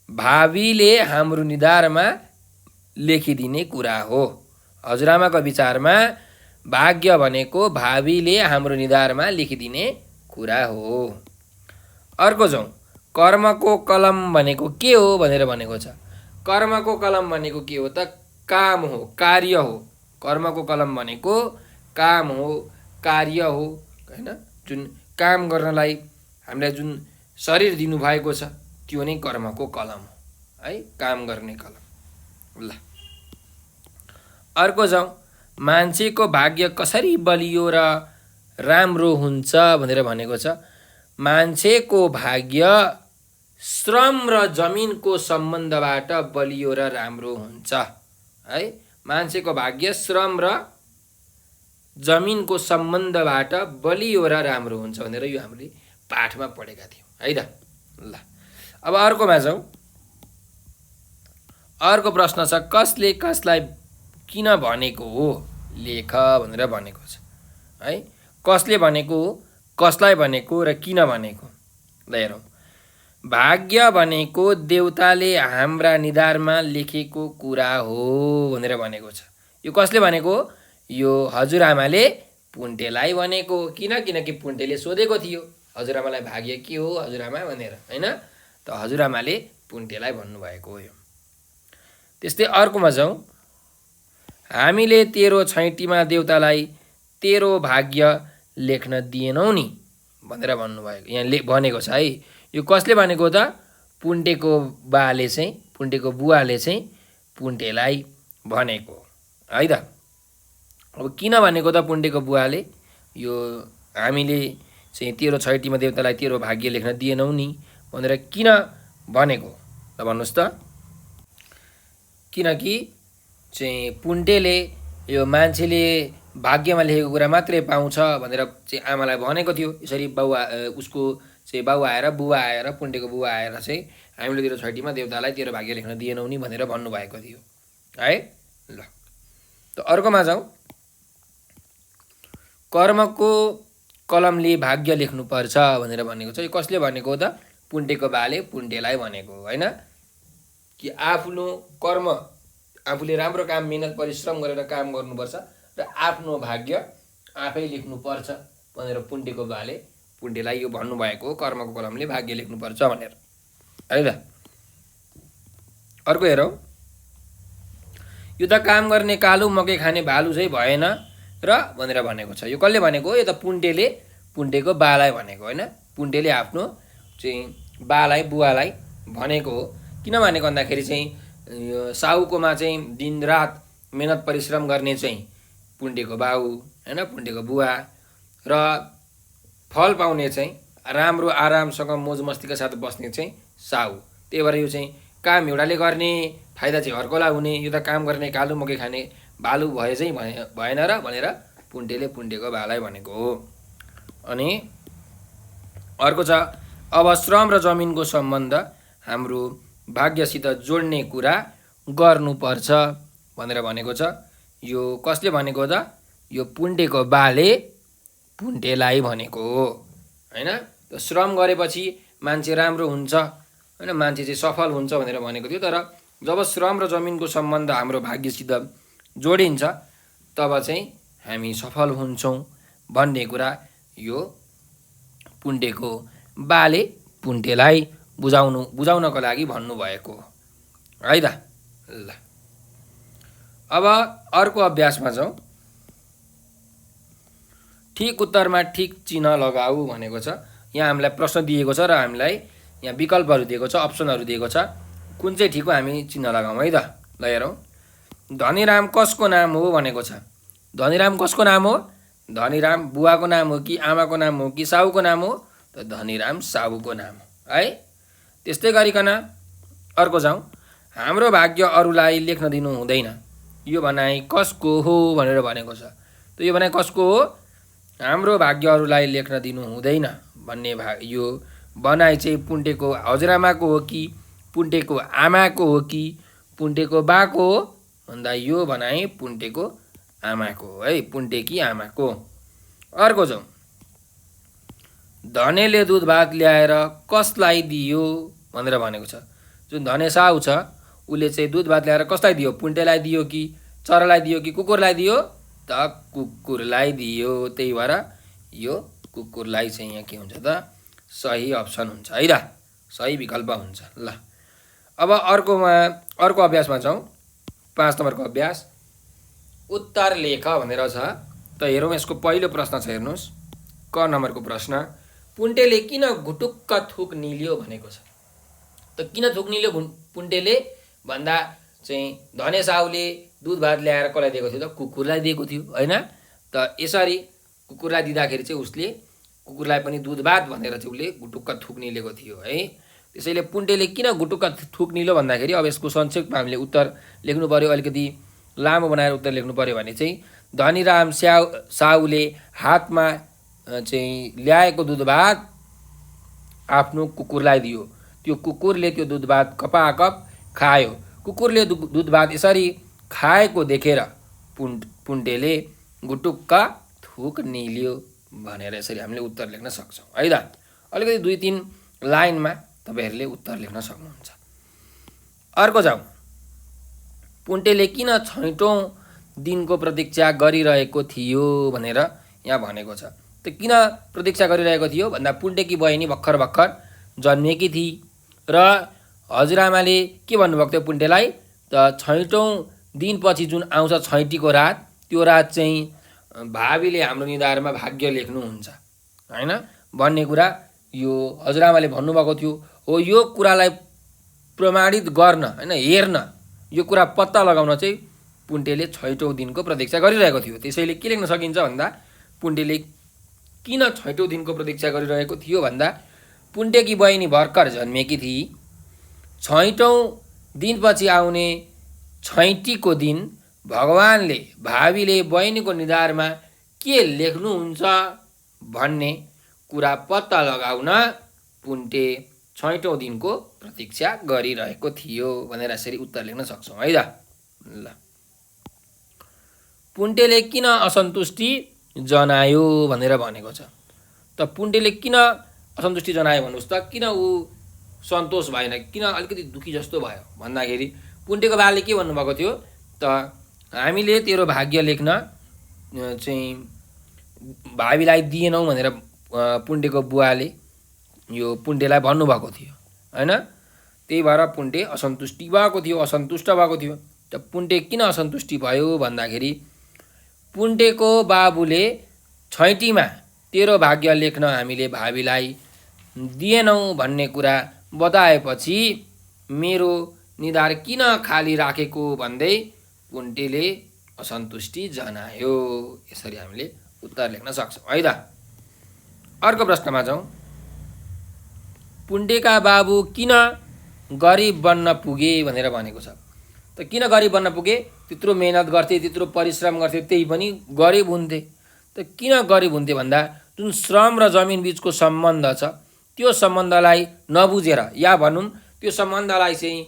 भावीले हाम्रो निधारमा लेखिदिने कुरा हो। हजुरआमाको विचारमा भाग्य भनेको भावीले हाम्रो निधारमा लेखिदिने कुरा हो। अर्को जाउँ, कर्मको कलम भनेको के हो भनेर भनेको छ। कर्मको कलम भनेको के हो त? काम हो, कार्य हो। कर्मको कलम भनेको काम हो, कार्य हो होइन। जुन काम गर्नलाई हामीलाई जुन शरीर दिनुभएको छ त्यो नै कर्मको कलम हो है, काम गर्ने कलम। ल अर्को जाउँ, मान्छेको भाग्य कसरी बलियो र राम्रो हुन्छ भनेर भनेको छ। मान्छेको भाग्य श्रम र जमिनको सम्बन्धबाट बलियो र राम्रो हुन्छ है। मान्छेको भाग्य श्रम र जमिनको सम्बन्धबाट बलियो र राम्रो हुन्छ भनेर यो हामीले पाठमा पढेका थियौँ है त। ल अब अर्कोमा जाउँ। अर्को प्रश्न छ, कसले कसलाई किन भनेको हो लेख भनेर भनेको छ है। कसले भनेको हो, कसलाई भनेको र किन भनेको। ल हेरौँ, भाग्य भनेको देउताले हाम्रा निधारमा लेखेको कुरा हो भनेर भनेको छ। यो कसले भनेको? यो हजुरआमाले पुन्टेलाई भनेको। किनकि पुन्टेले सोधेको थियो हजुरआमालाई भाग्य के हो हजुरआमा भनेर होइन। त हजुरआमाले पुन्टेलाई भन्नुभएको हो यो। त्यस्तै अर्कोमा जाउँ, हामीले तेरो छैटीमा देउतालाई तेरो भाग्य लेख्न दिएनौ नि भनेर भन्नुभएको, यहाँ भनेको छ है। यो कसले भनेको त? पुन्टेको बाले चाहिँ, पुन्टेको बुवाले चाहिँ पुन्टेलाई भनेको है त। अब किन भनेको त पुन्टेको बुवाले? यो हामीले चाहिँ तेरो छैटीमा देउतालाई तेरो भाग्य लेख्न दिएनौ नि भनेर किन भनेको त भन्नुहोस् त। किनकि चाहिँ पुन्टेले यो मान्छेले भाग्यमा लेखेको कुरा मात्रै पाउँछ भनेर चाहिँ आमालाई भनेको थियो। यसरी उसको चाहिँ बाउ आएर, बुवा आएर, पुन्टेको बुवा आएर चाहिँ हामीले तेरो छैटीमा देउतालाई तेरो भाग्य लेख्न दिएनौ नि भनेर भन्नुभएको थियो है। ल त अर्कोमा जाउँ। कर्मको कलमले भाग्य लेख्नुपर्छ भनेर भनेको छ। यो कसले भनेको हो त? पुन्टेको बाले पुन्टेलाई भनेको हो, होइन? कि आफ्नो कर्म, आफूले राम्रो काम, मेहनत परिश्रम गरेर काम गर्नुपर्छ र आफ्नो भाग्य आफै लेख्नुपर्छ भनेर पुन्टेको बाले पुन्टेलाई यो भन्नुभएको हो, कर्मको कलमले भाग्य लेख्नुपर्छ भनेर, है त। अर्को हेरौँ। यो त काम गर्ने कालु, मकै खाने भालु चाहिँ भएन र भनेर भनेको छ। यो कसले भनेको हो? यो त पुन्टेले पुन्टेको बालाई भनेको, होइन? पुन्टेले आफ्नो चाहिँ बालाई, बुवालाई भनेको हो। किन भनेको भन्दाखेरि चाहिँ यो साहुकोमा चाहिँ दिनरात मेहनत परिश्रम गर्ने चाहिँ पुन्टेको बाउ, होइन, पुन्टेको बुवा, र फल पाउने चाहिँ राम्रो आरामसँग मोज मस्तीका साथ बस्ने चाहिँ साहु। त्यही भएर यो चाहिँ काम एउटाले गर्ने, फाइदा चाहिँ अर्कोलाई हुने, यो त काम गर्ने कालु, मकै खाने भालु भए चाहिँ भएन र भनेर पुन्टेले पुन्टेको बालाई भनेको हो। अनि अर्को छ, अब श्रम र जमिनको सम्बन्ध हाम्रो भाग्यसित जोड्ने कुरा गर्नुपर्छ भनेर भनेको छ। यो कसले भनेको त? यो पुन्टेको बाले पुन्टेलाई भनेको हो, होइन? त श्रम गरेपछि मान्छे राम्रो हुन्छ, होइन, मान्छे चाहिँ सफल हुन्छ भनेर भनेको थियो। तर जब श्रम र जमिनको सम्बन्ध हाम्रो भाग्यसित जोडिन्छ तब चाहिँ हामी सफल हुन्छौँ भन्ने कुरा यो पुन्टेको बाले पुन्टेलाई बुझाउनको लागि भन्नुभएको हो, है त। ल, अब अर्को अभ्यासमा जाउँ। ठिक उत्तरमा ठिक चिन्ह लगाऊ भनेको छ। यहाँ हामीलाई प्रश्न दिएको छ र हामीलाई यहाँ विकल्पहरू दिएको छ, अप्सनहरू दिएको छ। कुन चाहिँ ठिक हो हामी चिन्ह लगाउँ, है त। ल हेरौँ। धनीराम कसको नाम हो भनेको छ। धनीराम कसको नाम हो? धनीराम बुवाको नाम हो कि आमाको नाम हो कि साहुको नाम हो? त धनीराम साहुको नाम हो, है। त्यस्तै गरिकन अर्को जाउँ। हाम्रो भाग्य अरूलाई लेख्न दिनु हुँदैन, यो भनाइ कसको हो भनेर भनेको छ। त यो भनाइ कसको हो? हाम्रो भाग्य अरूलाई लेख्न दिनु हुँदैन भन्ने यो भनाइ चाहिँ पुन्टेको हजुरआमाको हो कि पुन्टेको आमाको हो कि पुन्टेको बाको हो भन्दा यो भनाइ पुन्टेको आमाको हो, है, पुन्टेकी आमाको। अर्को जाउँ। धनेले दुध भात ल्याएर कसलाई दियो भनेर भनेको छ। जुन धने साहु छ उसले चाहिँ दुध भात ल्याएर कसलाई दियो? पुन्टेलाई दियो कि चरालाई दियो कि कुकुरलाई दियो? त कुकुरलाई दियो। त्यही भएर यो कुकुरलाई चाहिँ यहाँ के हुन्छ त? सही अप्सन हुन्छ, है त, सही विकल्प हुन्छ। ल, अब अर्को अभ्यासमा जाउँ। 5 नम्बरको अभ्यास, उत्तर लेख भनेर छ। त हेरौँ, यसको पहिलो प्रश्न छ, हेर्नुहोस्। क नम्बरको प्रश्न, पुन्टेले किन घुटुक्क थुक निल्यो भनेको छ। त किन थुक निल्यो पुन्टेले भन्दा चाहिँ धने साहुले दुध भात ल्याएर कसलाई दिएको थियो त? कुकुरलाई दिएको थियो, होइन? त यसरी कुकुरलाई दिँदाखेरि चाहिँ उसले कुकुरलाई पनि दुध भात भनेर चाहिँ उसले घुटुक्क थुक निलेको थियो, है। त्यसैले पुन्टेले किन घुटुक्क थुक निल्यो भन्दाखेरि अब यसको संक्षेपमा हामीले उत्तर लेख्नु पर्यो। अलिकति लामो बनाएर उत्तर लेख्नु पर्यो भने चाहिँ धनीराम साहुले हातमा चाहिँ ल्याएको दुध भात आफ्नो कुकुरलाई दियो। त्यो कुकुरले त्यो दुध भात कपाकप खायो। कुकुरले दुध भात यसरी खाएको देखेर पुन्टेले घुटुक्क थुक निल्यो भनेर यसरी हामीले उत्तर लेख्न सक्छौँ, है त। अलिकति 2-3 लाइनमा तपाईँहरूले उत्तर लेख्न सक्नुहुन्छ। अर्को जाउँ। पुन्टेले किन 6औं दिनको प्रतीक्षा गरिरहेको थियो भनेर यहाँ भनेको छ। त किन प्रतीक्षा गरिरहेको थियो भन्दा पुन्टेकी बहिनी भर्खर जन्मेकी थिए र हजुरआमाले के भन्नुभएको थियो पुन्टेलाई? त 6औं दिनपछि जुन आउँछ छैटीको रात, त्यो रात चाहिँ भावीले हाम्रो निधारमा भाग्य लेख्नुहुन्छ, होइन, भन्ने कुरा यो हजुरआमाले भन्नुभएको थियो। हो, यो कुरालाई प्रमाणित गर्न, होइन, हेर्न, यो कुरा पत्ता लगाउन चाहिँ पुन्टेले 6औं दिनको प्रतीक्षा गरिरहेको थियो। त्यसैले के लेख्न सकिन्छ भन्दा पुन्टेले किन 6औं दिनको प्रतीक्षा गरिरहेको थियो भन्दा पुन्टेकी बहिनी भर्खर जन्मेकी थिए। 6औं दिनपछि आउने छैटीको दिन भगवानले भावीले बहिनीको निधारमा के लेख्नुहुन्छ भन्ने कुरा पत्ता लगाउन पुन्टे 6औं दिनको प्रतीक्षा गरिरहेको थियो भनेर यसरी उत्तर लेख्न सक्छौँ, है त। ल, पुन्टेले किन असन्तुष्टि जनायो भनेर भनेको छ। त पुन्टेले किन असन्तुष्टि जनायो भन्नुहोस् त, किन ऊ सन्तोष भएन, किन अलिकति दुःखी जस्तो भयो भन्दाखेरि पुन्टेको बाले के भन्नुभएको थियो त, हामीले तेरो भाग्य लेख्न चाहिँ भावीलाई दिएनौँ भनेर पुन्टेको बुवाले यो पुन्टेलाई भन्नुभएको थियो होइन। त्यही भएर पुन्टे असन्तुष्टि भएको थियो, असन्तुष्ट भएको थियो। त पुन्टे किन असन्तुष्टि भयो भन्दाखेरि पुन्टेको बाबुले छैटीमा तेरो भाग्य लेख्न हामीले भावीलाई दिएनौँ भन्ने कुरा बताएपछि मेरो निधार किन खाली राखेको भन्दै पुन्टेले असन्तुष्टि जनायो। यसरी हामीले उत्तर लेख्न सक्छौँ है त। अर्को प्रश्नमा जाउँ। पुन्टेका बाबु किन गरिब बन्न पुगे भनेर भनेको छ। त किन गरिब बन्न पुगे, त्यत्रो मेहनत गर्थे, त्यत्रो परिश्रम गर्थे, त्यही पनि गरिब हुन्थे। त किन गरिब हुन्थे भन्दा जुन श्रम र जमिन बिचको सम्बन्ध छ त्यो सम्बन्धलाई नबुझेर, या भनौँ त्यो सम्बन्धलाई चाहिँ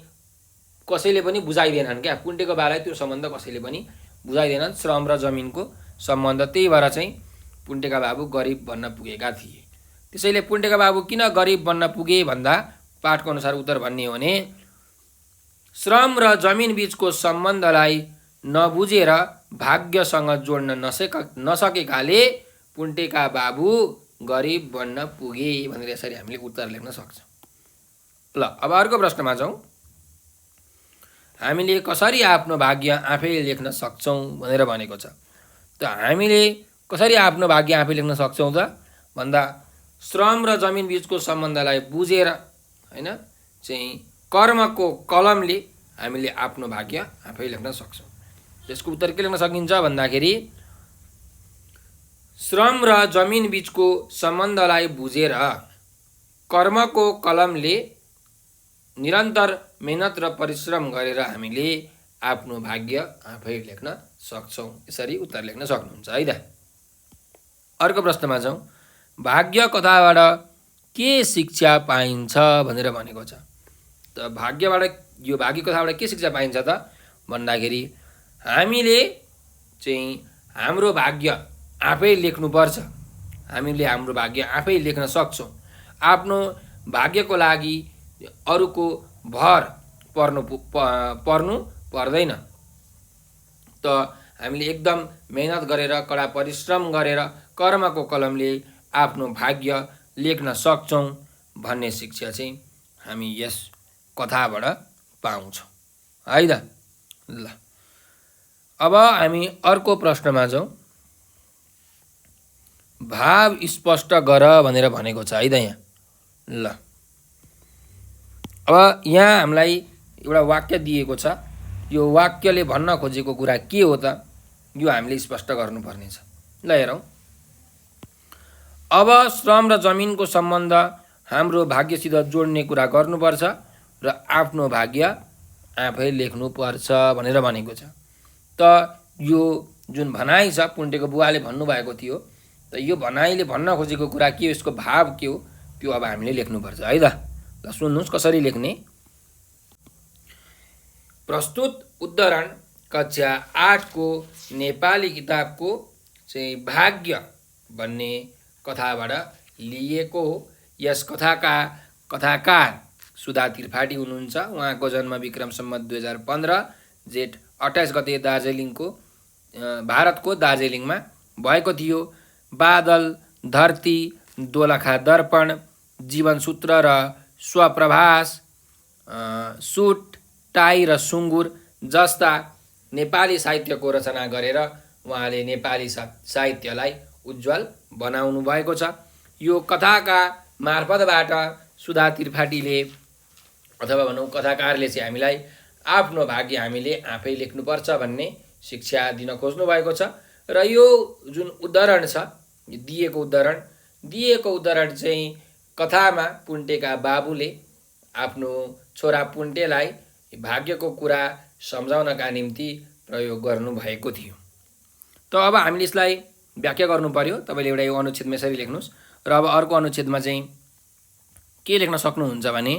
कसैले पनि बुझाइदिएनन् क्या। पुन्टेको बालाई त्यो सम्बन्ध कसैले पनि बुझाइदिएनन्, श्रम र जमिनको सम्बन्ध। त्यही भएर चाहिँ पुन्टेका बाबु गरिब बन्न पुगेका थिए। त्यसैले पुन्टेका बाबु किन गरिब बन्न पुगे भन्दा पाठको अनुसार उत्तर भन्ने हो भने श्रम र जमिन बिचको सम्बन्धलाई नबुझेर भाग्यसँग जोड्न नसकेकाले पुन्टेका बाबु गरिब बन्न पुगे भनेर यसरी हामीले उत्तर लेख्न सक्छौँ। ल अब अर्को प्रश्नमा जाउँ। हामीले कसरी आफ्नो भाग्य आफै लेख्न सक्छौँ भनेर भनेको छ। त हामीले कसरी आफ्नो भाग्य आफै लेख्न सक्छौँ त भन्दा श्रम र जमिन बिचको सम्बन्धलाई बुझेर होइन चाहिँ कर्मको कलमले हामीले आफ्नो भाग्य आफै लेख्न सक्छौँ। त्यसको उत्तर के लेख्न सकिन्छ भन्दाखेरि श्रम र जमिन बिचको सम्बन्धलाई बुझेर कर्मको कलमले निरन्तर मेहनत र परिश्रम गरेर हामीले आफ्नो भाग्य आफै लेख्न सक्छौँ। यसरी उत्तर लेख्न सक्नुहुन्छ है त। अर्को प्रश्नमा जाउँ। भाग्य कथाबाट के शिक्षा पाइन्छ भनेर भनेको छ। त भाग्यबाट, यो भाग्य कथाबाट के शिक्षा पाइन्छ त भन्दाखेरि हामीले चाहिँ हाम्रो भाग्य आफै लेख्नुपर्छ। हामीले हाम्रो भाग्य आफै लेख्न सक्छौँ। आफ्नो भाग्यको लागि अरूको भर पर्नु पर्दैन। त हामीले एकदम मेहनत गरेर, कडा परिश्रम गरेर कर्मको कलमले आफ्नो भाग्य लेख्न सक्छौँ भन्ने शिक्षा चाहिँ हामी यस कथाबाट पाउँछौँ है त। ल अब हामी अर्को प्रश्नमा जाउँ। भाव स्पष्ट गर भनेर भनेको छ है त यहाँ। ल अब यहाँ हामीलाई एउटा वाक्य दिएको छ। यो वाक्यले भन्न खोजेको कुरा के हो त, यो हामीले स्पष्ट गर्नुपर्ने छ। ल हेरौँ। अब श्रम र जमिनको सम्बन्ध हाम्रो भाग्यसित जोड्ने कुरा गर्नुपर्छ र आफ्नो भाग्य आफै लेख्नुपर्छ भनेर भनेको छ। त यो जुन भनाइ छ पुन्टेको बुवाले भन्नुभएको थियो, त यो भनाइले भन्न खोजेको कुरा के हो, यसको भाव के हो, त्यो अब हामीले लेख्नुपर्छ है त। ल सुन्नुहोस् कसरी लेख्ने। प्रस्तुत उद्धरण कक्षा 8 को नेपाली किताबको चाहिँ भाग्य भन्ने कथाबाट लिएको हो। यस कथाका कथाकार सुधा त्रिपाठी हुनुहुन्छ। उहाँको जन्म विक्रम सम्वत 2015 जेठ 28 गते दार्जिलिङको भारतको दार्जिलिङमा भएको थियो। बादल, धरती, दोलखा दर्पण, जीवनसूत्र र स्वप्रभास, सुट, टाई र सुँगुर जस्ता नेपाली साहित्यको रचना गरेर उहाँले नेपाली साहित्यलाई उज्जवल बनाउनु भएको छ। यो कथाका मार्फतबाट सुधा त्रिपाठीले अथवा भनौँ कथाकारले चाहिँ हामीलाई आफ्नो भाग्य हामीले आफै लेख्नुपर्छ भन्ने शिक्षा दिन खोज्नु भएको छ। र यो जुन उदाहरण छ, दिएको उदाहरण चाहिँ कथामा पुन्टेका बाबुले आफ्नो छोरा पुन्टेलाई भाग्यको कुरा सम्झाउनका निम्ति प्रयोग गर्नुभएको थियो। त अब हामीले यसलाई व्याख्या गर्नु पर्यो। तपाईँले एउटा यो अनुच्छेदमा यसरी लेख्नुहोस्। र अब अर्को अनुच्छेदमा चाहिँ के लेख्न सक्नुहुन्छ भने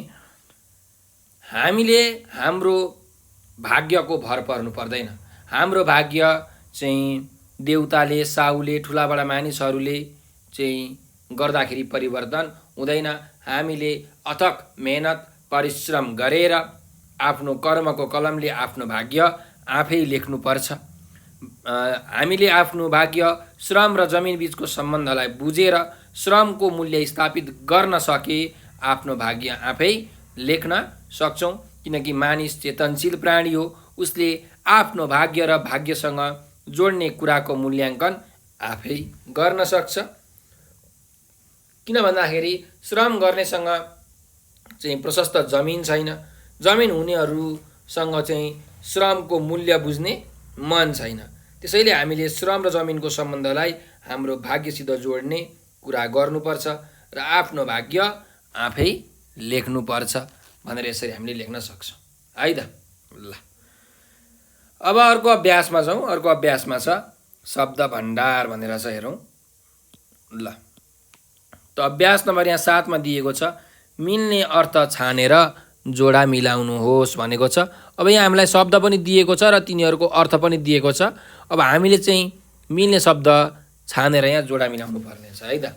हामीले हाम्रो भाग्यको भर पर्नु पर्दैन। हाम्रो भाग्य चाहिँ देउताले, साहुले, ठुलाबडा मानिसहरूले चाहिँ गर्दाखेरि परिवर्तन हुँदैन। हामीले अथक मेहनत परिश्रम गरेर आफ्नो कर्मको कलमले आफ्नो भाग्य आफै लेख्नुपर्छ। हामीले आफ्नो भाग्य श्रम र जमिन बीचको सम्बन्धलाई बुझेर श्रमको मूल्य स्थापित गर्न सके आफ्नो भाग्य आफै लेख्न सक्छौँ। किनकि मानिस चेतनशील प्राणी हो, उसले आफ्नो भाग्य र भाग्यसँग जोड्ने कुराको मूल्याङ्कन आफै गर्न सक्छ। किन भन्दाखेरि श्रम गर्नेसँग चाहिँ प्रशस्त जमिन छैन, जमिन हुनेहरूसँग चाहिँ श्रमको मूल्य बुझ्ने मन छैन। त्यसैले हामीले श्रम र जमिनको सम्बन्धलाई हाम्रो भाग्यसित जोड्ने कुरा गर्नुपर्छ र आफ्नो भाग्य आफै लेख्नुपर्छ भनेर यसरी हामीले लेख्न सक्छौँ है त। ल अब अर्को अभ्यासमा जाउँ। अर्को अभ्यासमा छ शब्द भण्डार भनेर छ, हेरौँ ल। त अभ्यास नम्बर यहाँ 7 मा दिएको छ मिल्ने अर्थ छानेर जोडा मिलाउनुहोस् भनेको छ। अब यहाँ हामीलाई शब्द पनि दिएको छ र तिनीहरूको अर्थ पनि दिएको छ। अब हामीले चाहिँ मिल्ने शब्द छानेर यहाँ जोडा मिलाउनु पर्ने छ है त।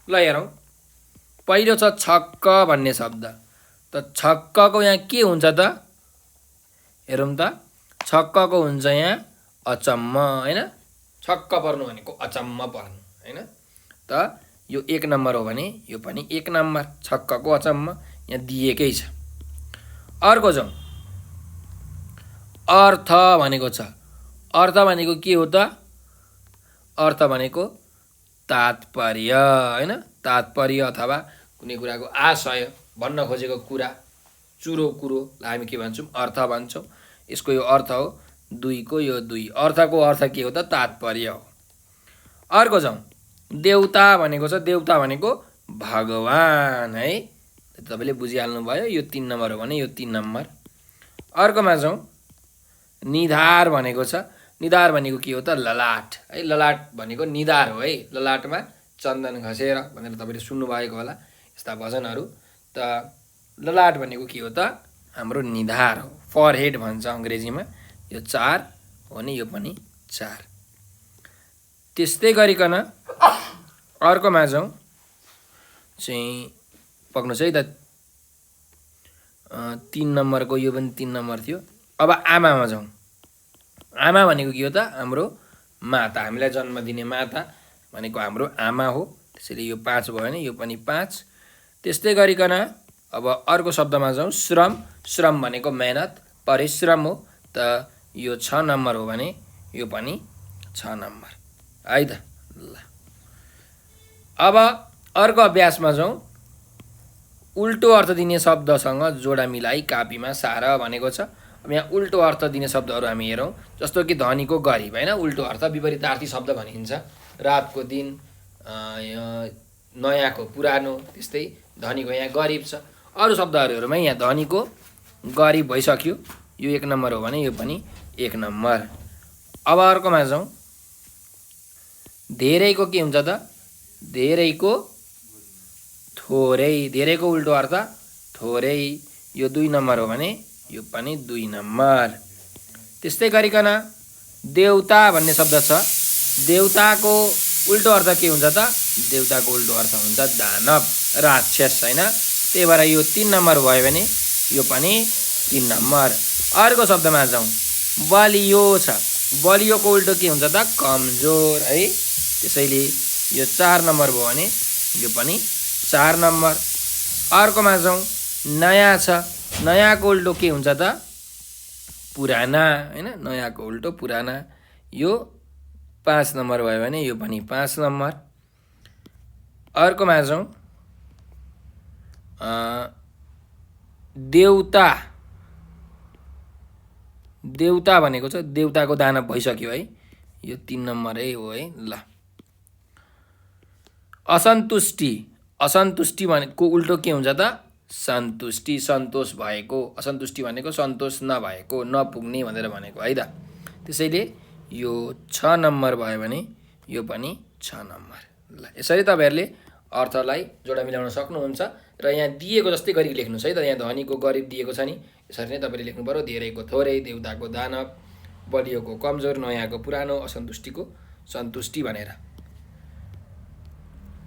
ल हेरौँ, पहिलो छ छक्क भन्ने शब्द। त छक्कको यहाँ के हुन्छ त, हेरौँ त। छक्कको हुन्छ यहाँ अचम्म हैन, छक्क पर्नु भनेको अचम्म पर्नु हैन। त यो 1 नम्बर हो भने यो पनि 1 नम्बर, छक्कको अचम्म यहाँ दिएकै छ। अर्को जाउँ, अर्थ भनेको छ। अर्थ भनेको के हो त, अर्थ भनेको तात्पर्य हैन, तात्पर्य अथवा कुनै कुराको आशय भन्न खोजेको कुरा, चुरो कुरोलाई हामी के भन्छौँ, अर्थ भन्छौँ। यसको यो अर्थ हो 2 को यो 2, अर्थको अर्थ के हो त, तात्पर्य हो। अर्को जाउँ, देउता भनेको छ। देउता भनेको भगवान है, तपाईँले बुझिहाल्नु भयो। यो 3 नम्बर हो भने यो 3 नम्बर। अर्कोमा जाउँ, निधार भनेको छ। निधार भनेको के हो त, ललाट है। ललाट भनेको निधार हो है, ललाटमा चन्दन घसेर भनेर तपाईँले सुन्नुभएको होला यस्ता भजनहरू। त ललाट भनेको के हो त, हाम्रो निधार हो, फरहेड भन्छ अङ्ग्रेजीमा। यो 4 हो भने यो पनि 4। त्यस्तै गरिकन अर्कोमा जाउँ, चाहिँ पक्नुहोस् है त। 3 नम्बरको यो पनि 3 नम्बर थियो। अब आमामा जाउँ। आमा भनेको के हो त, हाम्रो माता, हामीलाई जन्म दिने माता भनेको हाम्रो आमा हो। त्यसैले यो 5 भयो भने यो पनि 5। त्यस्तै गरिकन अब अर्को शब्दमा जाउँ, श्रम। श्रम भनेको मेहनत परिश्रम हो। त यो 6 नम्बर हो भने यो पनि 6 नम्बर है त। ल अब अर्को अभ्यासमा जाउँ, उल्टो अर्थ दिने शब्दसँग जोडा मिलाई कापीमा सार भनेको छ। अब यहाँ उल्टो अर्थ दिने शब्दहरू हामी हेरौँ, जस्तो कि धनीको गरिब हैन, उल्टो अर्थ विपरीतार्थी शब्द भनिन्छ। रातको दिन, नयाँको पुरानो, त्यस्तै धनीको यहाँ गरिब छ। अरू शब्दहरूमा यहाँ धनीको गरिब भइसक्यो, यो 1 नम्बर हो भने यो पनि 1 नम्बर। अब अर्कोमा जाउँ, धेरैको के हुन्छ त, धेरैको थोरै। धेरैको उल्टो अर्थ थोरै, यो 2 नम्बर हो भने यो पनि 2 नम्बर। त्यस्तै गरिकन देउता भन्ने शब्द छ। देउताको उल्टो अर्थ के हुन्छ त, देउताको उल्टो अर्थ हुन्छ दानव, राक्षस हैन। त्यही भएर यो 3 नम्बर भयो भने यो पनि 3 नम्बर। अर्को शब्दमा जाउँ, बलियो छ। बलियोको उल्टो के हुन्छ त, कमजोर है। त्यसैले यो 4 नम्बर भयो भने यो पनि 4 नम्बर। अर्कोमा जाउँ, नयाँ छ। नयाँको उल्टो के हुन्छ त, पुराना हैन। नयाँको उल्टो पुराना, यो 5 नम्बर भयो भने यो पनि 5 नम्बर। अर्कोमा जाउँ, देउता। देउता भनेको छ देउताको दानव भइसक्यो है, यो 3 नम्बरै हो है। ल असन्तुष्टि। असन्तुष्टि भनेको उल्टो के हुन्छ त, सन्तुष्टि, सन्तोष भएको। असन्तुष्टि भनेको सन्तोष नभएको, नपुग्ने भनेर भनेको है त। त्यसैले यो 6 नम्बर भयो भने यो पनि 6 नम्बर। ल यसरी तपाईँहरूले अर्थलाई जोडा मिलाउन सक्नुहुन्छ र यहाँ दिएको जस्तै गरी लेख्नुहोस् है त। यहाँ धनीको गरिब दिएको छ नि, यसरी नै तपाईँले लेख्नु पर्यो। धेरैको थोरै, देउताको दानव, बलियोको कमजोर, नयाँको पुरानो, असन्तुष्टिको सन्तुष्टि भनेर।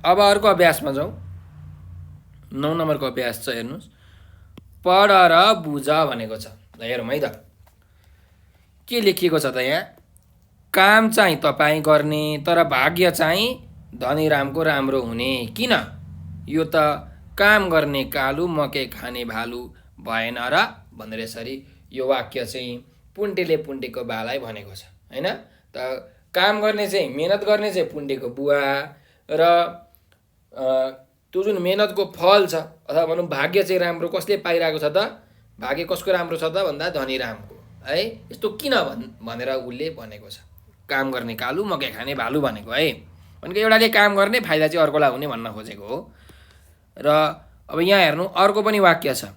अब अर्को अभ्यासमा जाउँ। 9 नम्बरको अभ्यास छ, हेर्नुहोस्। पढ र बुझ भनेको छ। ल हेरौँ है त के लेखिएको छ त यहाँ। काम चाहिँ तपाईँ गर्ने, तर भाग्य चाहिँ धनीरामको राम्रो हुने। किन? यो त काम गर्ने कालु, मकै खाने भालु भएन र भनेर यसरी यो वाक्य चाहिँ पुन्टेले पुन्टेको बालाई भनेको छ हैन। त काम गर्ने चाहिँ, मेहनत गर्ने चाहिँ पुन्टेको बुवा, र त्यो जुन मेहनतको फल छ अथवा भनौँ भाग्य चाहिँ राम्रो कसले पाइरहेको छ त? भाग्य कसको राम्रो छ त भन्दा धनीरामको है। यस्तो किन भनेर उसले भनेको छ। काम गर्ने कालु, मकै खाने भालु भनेको है। भनेको एउटाले काम गर्ने, फाइदा चाहिँ अर्कोलाई हुने भन्न खोजेको हो। र अब यहाँ हेर्नु, अर्को पनि वाक्य छ।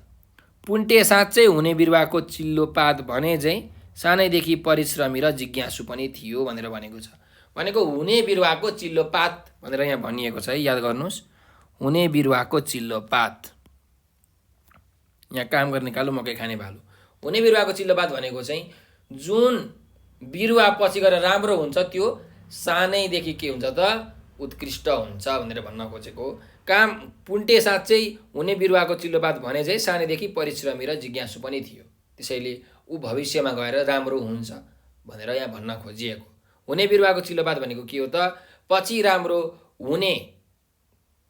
पुन्टे साँच्चै हुने बिरुवाको चिल्लो पात भने चाहिँ सानैदेखि परिश्रमी र जिज्ञासु पनि थियो भनेर भनेको छ। भनेको हुने बिरुवाको चिल्लो पात भनेर यहाँ भनिएको छ है, याद गर्नुहोस्। हुने बिरुवाको चिल्लो पात, यहाँ काम गर्ने कालु, मकै खाने भालु। हुने बिरुवाको चिल्लो पात भनेको चाहिँ जुन बिरुवा पछि गएर राम्रो हुन्छ त्यो सानैदेखि के हुन्छ त? उत्कृष्ट हुन्छ भनेर भन्न खोजेको। काम पुन्टे साँच्चै हुने बिरुवाको चिल्लोपात भने चाहिँ सानैदेखि परिश्रमी र जिज्ञासु पनि थियो, त्यसैले ऊ भविष्यमा गएर राम्रो हुन्छ भनेर यहाँ भन्न खोजिएको। हुने बिरुवाको चिल्लोपात भनेको के हो त? पछि राम्रो हुने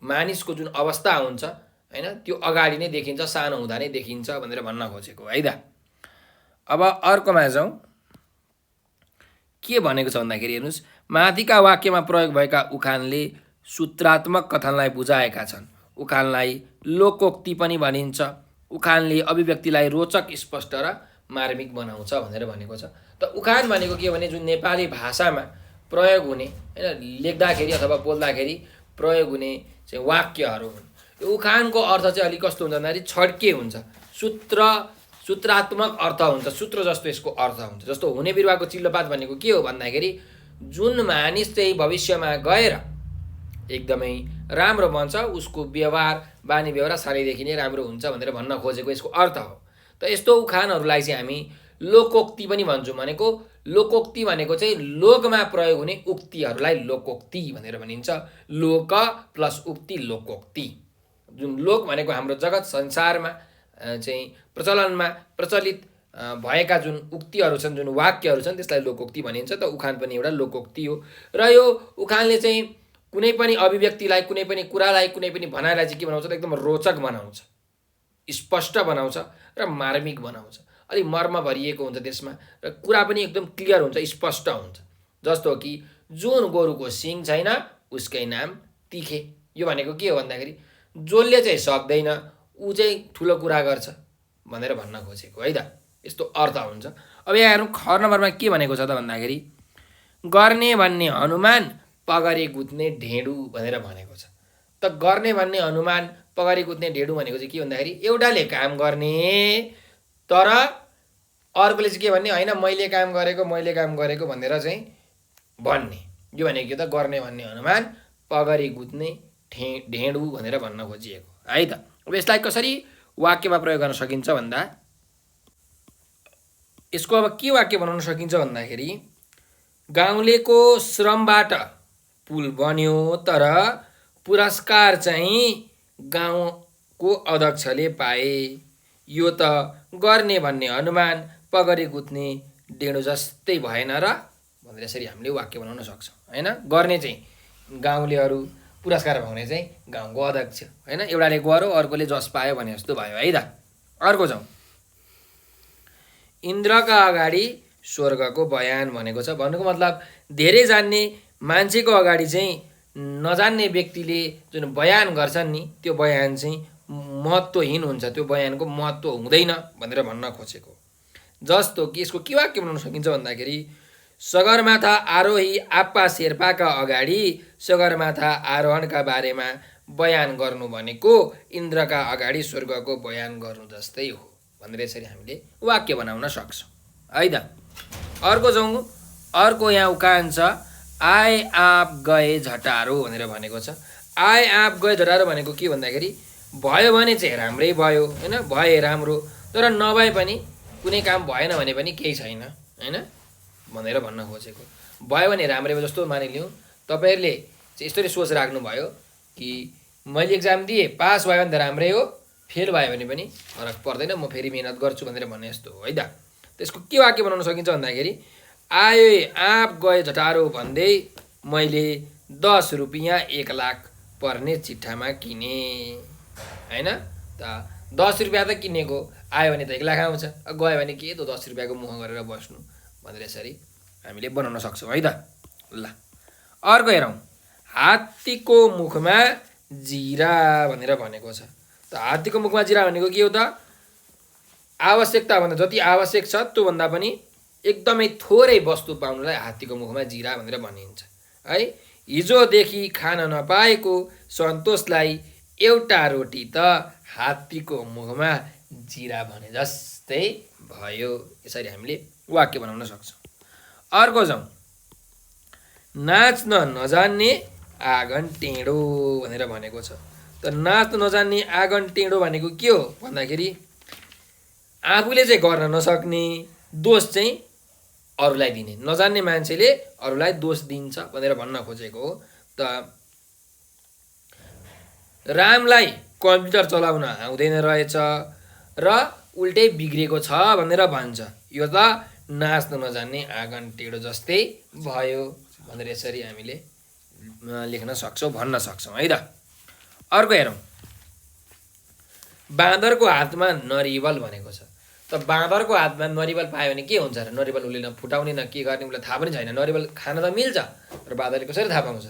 मानिसको जुन अवस्था हुन्छ हैन, त्यो अगाडि नै देखिन्छ, सानो हुँदा नै देखिन्छ भनेर भन्न खोजेको है त। अब अर्कोमा जाउँ। के भनेको छ भन्दाखेरि हेर्नुहोस्, माथिका वाक्यमा प्रयोग भएका उखानले सूत्रात्मक कथनलाई बुझाएका छन्। उखानलाई लोकोक्ति पनि भनिन्छ। उखानले अभिव्यक्तिलाई रोचक, स्पष्ट र मार्मिक बनाउँछ भनेर भनेको छ। त उखान भनेको के भने जुन नेपाली भाषामा प्रयोग हुने हैन, लेख्दाखेरि अथवा बोल्दाखेरि प्रयोग हुने चाहिँ वाक्यहरू हुन्। यो उखानको अर्थ चाहिँ अलिक कस्तो हुन्छ भन्दाखेरि छड्के हुन्छ, सूत्रात्मक अर्थ हुन्छ, सूत्र जस्तो यसको अर्थ हुन्छ। जस्तो हुने बिरुवाको चिल्लोपात भनेको के हो भन्दाखेरि जुन मानिस चाहिँ भविष्यमा गएर एकदमै राम्रो बन्छ, उसको व्यवहार, बानी व्यवहार सानैदेखि नै राम्रो हुन्छ भनेर भन्न खोजेको यसको अर्थ हो। त यस्तो उखानहरूलाई चाहिँ हामी लोकोक्ति पनि भन्छौँ। भनेको लोकोक्ति भनेको चाहिँ लोकमा प्रयोग हुने उक्तिहरूलाई लोकोक्ति भनेर भनिन्छ। लोक प्लस उक्ति, लोकोक्ति। जुन लोक भनेको हाम्रो जगत संसारमा चाहिँ प्रचलनमा प्रचलित भएका जुन उक्तिहरू छन्, जुन वाक्यहरू छन्, त्यसलाई लोकोक्ति भनिन्छ। त उखान पनि एउटा लोकोक्ति हो। र यो उखानले चाहिँ कुनै पनि अभिव्यक्तिलाई, कुनै पनि कुरालाई, कुनै पनि भनाइलाई चाहिँ के बनाउँछ त? एकदम रोचक बनाउँछ, स्पष्ट बनाउँछ र मार्मिक बनाउँछ। अलि मर्म भरिएको हुन्छ त्यसमा, र कुरा पनि एकदम क्लियर हुन्छ, स्पष्ट हुन्छ। जस्तो कि जुन गोरुको सिङ छैन उसकै नाम तिखे। यो भनेको के हो भन्दाखेरि जसले चाहिँ सक्दैन ऊ चाहिँ ठुलो कुरा गर्छ भनेर भन्न खोजेको है त। यस्तो अर्थ हुन्छ। अब यहाँ हेर्नु, ख नम्बरमा के भनेको छ त भन्दाखेरि गर्ने भन्ने हनुमान, पगरे गुत्ने ढेँडु भनेर भनेको छ। त गर्ने भन्ने हनुमान, पगरे गुत्ने ढेँडु भनेको चाहिँ के भन्दाखेरि एउटाले काम गर्ने तर अर्कोले चाहिँ के भन्ने, होइन मैले काम गरेको भनेर चाहिँ भन्ने। यो भनेको के त? गर्ने भन्ने हनुमान, पगरे गुत्ने ढेँडु भनेर भन्न खोजिएको है त। अब यसलाई कसरी वाक्यमा प्रयोग गर्न सकिन्छ भन्दा, यसको अब के वाक्य बनाउन सकिन्छ भन्दाखेरि गाउँलेको श्रमबाट पुल बन्यो तर पुरस्कार चाहिँ गाउँको अध्यक्षले पाए। यो त गर्ने भन्ने हनुमान, पगरे गुत्ने ढेँडो जस्तै भएन र भनेर यसरी हामीले वाक्य बनाउन सक्छौँ हैन। गर्ने चाहिँ गाउँलेहरू, पुरस्कार पाउने चाहिँ गाउँको अध्यक्ष हैन। एउटाले गर्यो, अर्कोले जस पायो भने जस्तो भयो है त। अर्को जाउँ। इन्द्रका अगाडि स्वर्गको बयान भनेको छ। भन्नुको मतलब धेरै जान्ने मान्छेको अगाडि चाहिँ नजान्ने व्यक्तिले जुन बयान गर्छन् नि, त्यो बयान चाहिँ महत्त्वहीन हुन्छ, त्यो बयानको महत्त्व हुँदैन भनेर भन्न खोजेको। जस्तो कि यसको के वाक्य बनाउन सकिन्छ भन्दाखेरि सगरमाथा आरोही आप्पा शेर्पाका अगाडि सगरमाथा आरोहणका बारेमा बयान गर्नु भनेको इन्द्रका अगाडि स्वर्गको बयान गर्नु जस्तै हो भनेर यसरी हामीले वाक्य बनाउन सक्छौँ है त। अर्को जाउँ। अर्को यहाँ उखान छ, आए आप गए झटारो भनेर भनेको छ। आए आप गए झटारो भनेको के भन्दाखेरि भयो भने चाहिँ राम्रै भयो हैन, भए राम्रो, तर नभए पनि कुनै काम भएन भने पनि केही छैन हैन। भनेर भन्न खोजेको। भयो भने राम्रै भयो जस्तो मानिलिउँ। तपाईँहरूले चाहिँ यस्तरी सोच राख्नुभयो कि मैले एक्जाम दिएँ, पास भयो भने त राम्रै हो, फेल भयो भने पनि फरक पर्दैन, म फेरि मिहिनेत गर्छु भनेर भन्ने जस्तो हो है त। त्यसको के वाक्य बनाउन सकिन्छ भन्दाखेरि आयो आँप गए झटारो भन्दै मैले 10 रुपियाँ 1 लाख पर्ने चिट्ठामा किने, होइन त। 10 रुपियाँ त किनेको, आयो भने त 1 लाख आउँछ, गयो भने के त 10 रुपियाँको मुख गरेर बस्नु भनेर यसरी हामीले बनाउन सक्छौँ है त। ल अर्को हेरौँ, हात्तीको मुखमा जिरा भनेर भनेको छ। त हात्तीको मुखमा जिरा भनेको के हो त? आवश्यकताभन्दा जति आवश्यक छ त्योभन्दा पनि एकदमै थोरै वस्तु पाउनुलाई हात्तीको मुखमा जिरा भनेर भनिन्छ है। हिजोदेखि खान नपाएको सन्तोषलाई एउटा रोटी त हात्तीको मुखमा जिरा भने जस्तै भयो। यसरी हामीले वाक्य बनाउन सक्छौँ। अर्को जाउँ, नाच्न नजान्ने आँगन टेढो भनेर भनेको छ। त नाच्न नजान्ने आँगन टेढो भनेको के हो भन्दाखेरि आफूले चाहिँ गर्न नसक्ने, दोष चाहिँ अरूलाई दिने, नजान्ने मान्छेले अरूलाई दोष दिन्छ भनेर भन्न खोजेको हो। त रामलाई कम्प्युटर चलाउन आउँदैन रहेछ र उल्टै बिग्रेको छ भनेर भन्छ, यो त नाच्न नजान्ने आँगन टेढो जस्तै भयो भनेर यसरी हामीले लेख्न सक्छौँ, भन्न सक्छौँ है त। अर्को हेरौँ, बाँदरको हातमा नरिवल भनेको छ। त बाँदरको हातमा नरिवल पायो भने के हुन्छ र? नरिवल उसले न फुटाउने न के गर्ने उसलाई थाहा पनि छैन। नरिवल खान त मिल्छ र बाँदरले कसरी थाहा पाउँछ?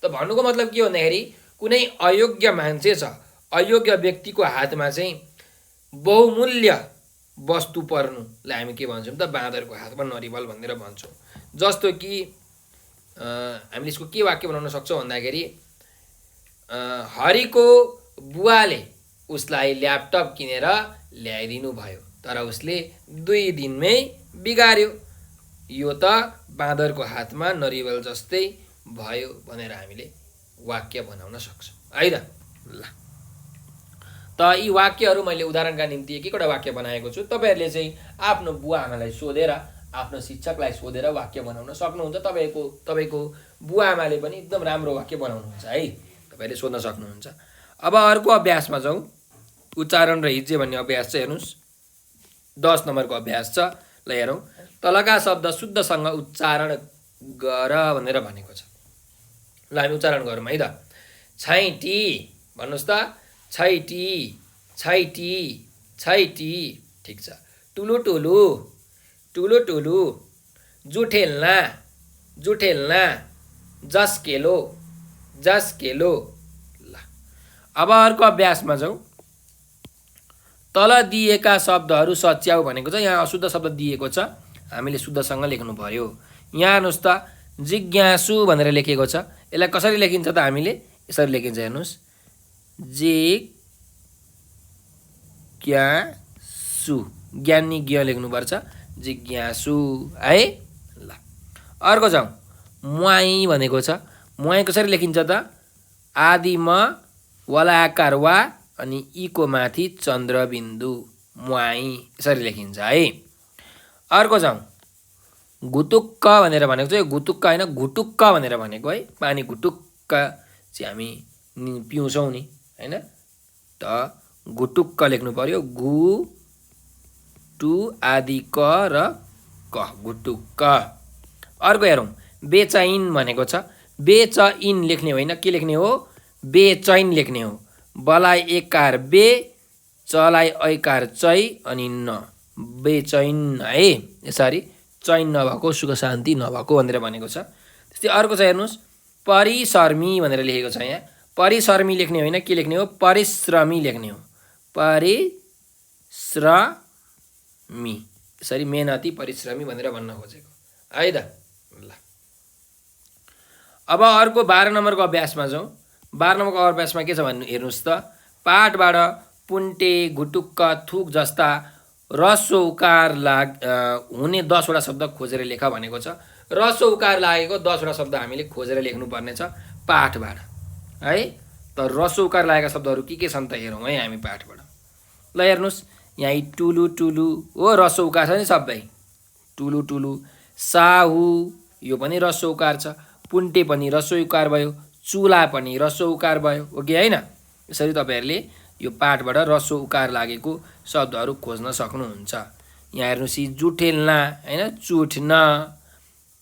त भन्नुको मतलब के भन्दाखेरि कुनै अयोग्य मान्छे छ, अयोग्य व्यक्तिको हातमा चाहिँ बहुमूल्य वस्तु पर्नुलाई हामी के भन्छौँ त? बाँदरको हातमा नरिवल भनेर भन्छौँ। जस्तो कि हामीले यसको के वाक्य बनाउन सक्छौँ भन्दाखेरि हरिको बुवाले उसलाई ल्यापटप किनेर ल्याइदिनु भयो तर उसले 2 दिनमै बिगार्यो, यो त बाँदरको हातमा नरिवल जस्तै भयो भनेर हामीले वाक्य बनाउन सक्छौँ है त। ल त यी वाक्यहरू मैले उदाहरणका निम्ति एक एकवटा वाक्य बनाएको छु। तपाईँहरूले चाहिँ आफ्नो बुवा आमालाई सोधेर, आफ्नो शिक्षकलाई सोधेर वाक्य बनाउन सक्नुहुन्छ। तपाईँको बुवा आमाले पनि एकदम राम्रो वाक्य बनाउनुहुन्छ है, तपाईँले सोध्न सक्नुहुन्छ। अब अर्को अभ्यासमा जाउँ, उच्चारण र हिज्जे भन्ने अभ्यास छ। हेर्नुहोस् 10 नम्बरको अभ्यास छ। ल हेरौँ, तलका शब्द शुद्धसँग उच्चारण गर भनेर भनेको छ। ल हामी उच्चारण गरौँ है त। छैटी भन्नुहोस् त, छैटी छैटी छैटी, ठिक छ। टुलु टुलु टुलु टुलु, जुठेल्ना जुठेल्ना, जस्केलो जस्केलो। ल अब अर्को अभ्यासमा जाउँ, तल दिएका शब्दहरू सच्याउ भनेको छ। यहाँ अशुद्ध शब्द दिएको छ, हामीले शुद्धसँग लेख्नु पर्यो। यहाँ हेर्नुहोस् त, जिज्ञासु भनेर लेखेको छ। यसलाई कसरी लेखिन्छ त? हामीले यसरी लेखिन्छ, हेर्नुहोस्, जिज्ञासु, ज्ञानी ज्ञ लेख्नुपर्छ, जिज्ञासु है। ल अर्को जाउँ, म्वाई भनेको छ। म्वाई कसरी लेखिन्छ त? आदिमा वलाकार वा अनि इको माथि चन्द्रबिन्दु, म्वाई, यसरी लेखिन्छ है। अर्को जाउँ, घुटुक्क भनेर भनेको छ। यो घुटुक्क होइन, घुटुक्क भनेर भनेको है। पानी घुटुक्क चाहिँ हामी पिउँछौँ नि, होइन त घुटुक्क लेख्नु पर्यो। घु टु आदि क र क, घुटुक्क। अर्को हेरौँ, बेचैन भनेको छ। बेचैन लेख्ने होइन, के लेख्ने हो? बेचैन लेख्ने हो। बलाई एकार बे, चलाई ऐकार चै अनि न, बेचैन है। यसरी चैन नभएको, सुख शान्ति नभएको भनेर भनेको छ। त्यस्तै अर्को छ, हेर्नुहोस्, परिश्रमी भनेर लेखेको छ। यहाँ परिश्रमी लेख्ने होइन, के लेख्ने हो? परिश्रमी लेख्ने हो, परिश्रमी। यसरी मेहनती परिश्रमी भनेर भन्न खोजेको है त। ल अब अर्को 12 नम्बरको अभ्यासमा जाउँ। 12 नम्बरको अभ्यासमा के छ भन्नु हेर्नुहोस् त, पाठबाट पुन्टे, घुटुक्क, थुक जस्ता रस्व उकार हुने 10 वटा शब्द खोजेर लेख भनेको छ। रस्व उकार लागेको 10 वटा शब्द हामीले खोजेर लेख्नुपर्ने छ पाठबाट है। त रस्व उकार लागेका शब्दहरू के छन् त हेरौँ है हामी पाठबाट। ल हेर्नुहोस्, यहाँ टुलु टुलु हो, रस्व उकार छ नि सबै। टुलु टुलु, साहु यो पनि ह्रस्व उकार छ, पुन्टे पनि ह्रस्व उकार भयो, चुला पनि ह्रस्व उकार भयो, हो कि होइन? यसरी तपाईँहरूले यो पाठबाट ह्रस्व उकार लागेको शब्दहरू खोज्न सक्नुहुन्छ। यहाँ हेर्नुहोस्, जुठेल्ना होइन, चुठ्न,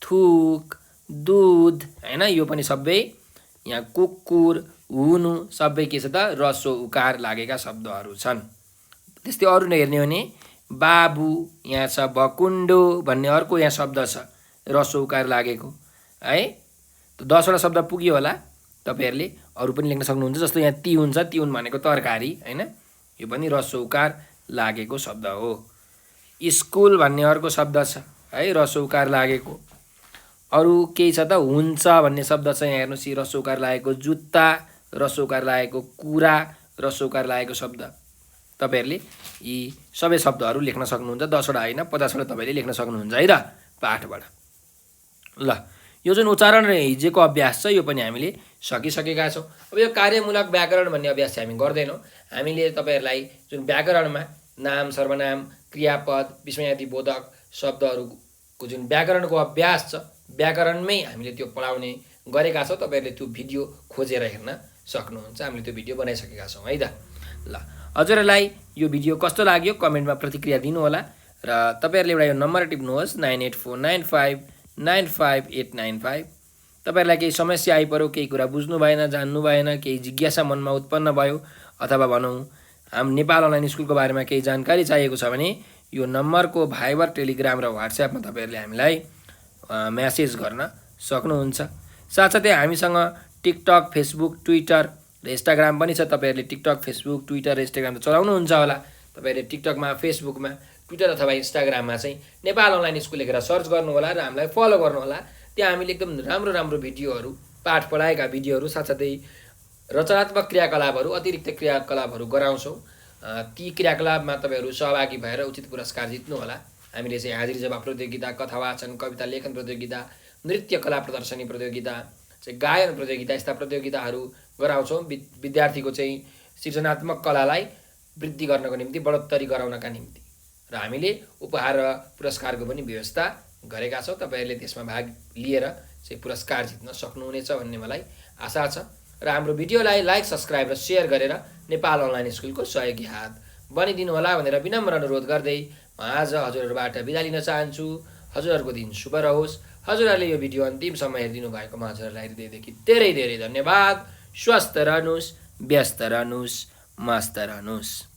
थुक, दुध होइन, यो पनि सबै यहाँ कुकुर, हुनु सबै के छ त ह्रस्व उकार लागेका शब्दहरू छन्। त्यस्तै अरू हेर्ने हो भने बाबु यहाँ छ, भकुण्डो भन्ने अर्को यहाँ शब्द छ ह्रस्व उकार लागेको है। 10वटा शब्द पुग्यो होला, तपाईँहरूले अरू पनि लेख्न सक्नुहुन्छ। जस्तो यहाँ तिउन छ, तिउन भनेको तरकारी होइन, यो पनि ह्रस्व उकार लागेको शब्द हो। स्कुल भन्ने अर्को शब्द छ है, ह्रस्व उकार लागेको। अरू केही छ त, हुन्छ भन्ने शब्द छ, यहाँ हेर्नुहोस् ह्रस्व उकार लागेको। जुत्ता ह्रस्व उकार लागेको, कुरा ह्रस्व उकार लागेको शब्द। तपाईँहरूले यी सबै शब्दहरू लेख्न सक्नुहुन्छ। 10वटा होइन, 50वटा तपाईँले लेख्न सक्नुहुन्छ है त पाठबाट। ल, यो जुन उच्चारण र हिज्जेको अभ्यास छ यो पनि हामीले सकिसकेका छौँ। अब यो कार्यमूलक व्याकरण भन्ने अभ्यास चाहिँ हामी गर्दैनौँ। हामीले तपाईँहरूलाई जुन व्याकरणमा नाम, सर्वनाम, क्रियापद, विस्मयादिबोधक शब्दहरूको जुन व्याकरणको अभ्यास छ, व्याकरणमै हामीले त्यो पढाउने गरेका छौँ। तपाईँहरूले त्यो भिडियो खोजेर हेर्न सक्नुहुन्छ। हामीले त्यो भिडियो बनाइसकेका छौँ है त। ल, हजुरहरूलाई यो भिडियो कस्तो लाग्यो कमेन्टमा प्रतिक्रिया दिनुहोला र तपाईँहरूले एउटा यो नम्बर टिप्नुहोस् 9849595895। तपाईँहरूलाई केही समस्या आइपऱ्यो, केही कुरा बुझ्नु भएन, जान्नु भएन, केही जिज्ञासा मनमा उत्पन्न भयो, अथवा भनौँ नेपाल अनलाइन स्कुलको बारेमा केही जानकारी चाहिएको छ भने यो नम्बरको भाइबर, टेलिग्राम र व्हाट्सएपमा तपाईँहरूले हामीलाई म्यासेज गर्न सक्नुहुन्छ। साथसाथै हामीसँग टिकटक, फेसबुक, ट्विटर र इन्स्टाग्राम पनि छ। तपाईँहरूले टिकटक, फेसबुक, ट्विटर र इन्स्टाग्राम त चलाउनुहुन्छ होला। तपाईँहरूले टिकटकमा, फेसबुकमा, ट्विटर अथवा इन्स्टाग्राममा चाहिँ नेपाल अनलाइन स्कुल लेखेर सर्च गर्नुहोला र हामीलाई फलो गर्नुहोला। त्यहाँ हामीले एकदम राम्रो राम्रो भिडियोहरू, पाठ पढाएका भिडियोहरू, साथसाथै रचनात्मक क्रियाकलापहरू, अतिरिक्त क्रियाकलापहरू गराउँछौँ। ती क्रियाकलापमा तपाईँहरू सहभागी भएर उचित पुरस्कार जित्नुहोला। हामीले चाहिँ हाजिरी जवाब प्रतियोगिता, कथा वाचन, कविता लेखन प्रतियोगिता, नृत्य कला प्रदर्शनी प्रतियोगिता, चाहिँ गायन प्रतियोगिता, यस्ता प्रतियोगिताहरू गराउँछौँ। विद्यार्थीको चाहिँ सृजनात्मक कलालाई वृद्धि गर्नको निम्ति, बढोत्तरी गराउनका निम्ति। र हामीले उपहार र पुरस्कारको पनि व्यवस्था गरेका छौँ। तपाईँहरूले त्यसमा भाग लिएर चाहिँ पुरस्कार जित्न सक्नुहुनेछ भन्ने मलाई आशा छ। र हाम्रो भिडियोलाई लाइक, सब्सक्राइब र सेयर गरेर नेपाल अनलाइन स्कुलको सहयोगी हात बनिदिनु होला भनेर विनम्र अनुरोध गर्दै म आज हजुरहरूबाट बिदा लिन चाहन्छु। हजुरहरूको दिन शुभ रहोस्। हजुरहरूले यो भिडियो अन्तिमसम्म हेरिदिनु भएकोमा हजुरहरूलाई हृदयदेखि धेरै धेरै धन्यवाद। स्वस्थ रहनुहोस्, व्यस्त रहनुहोस्, मस्त रहनुहोस्।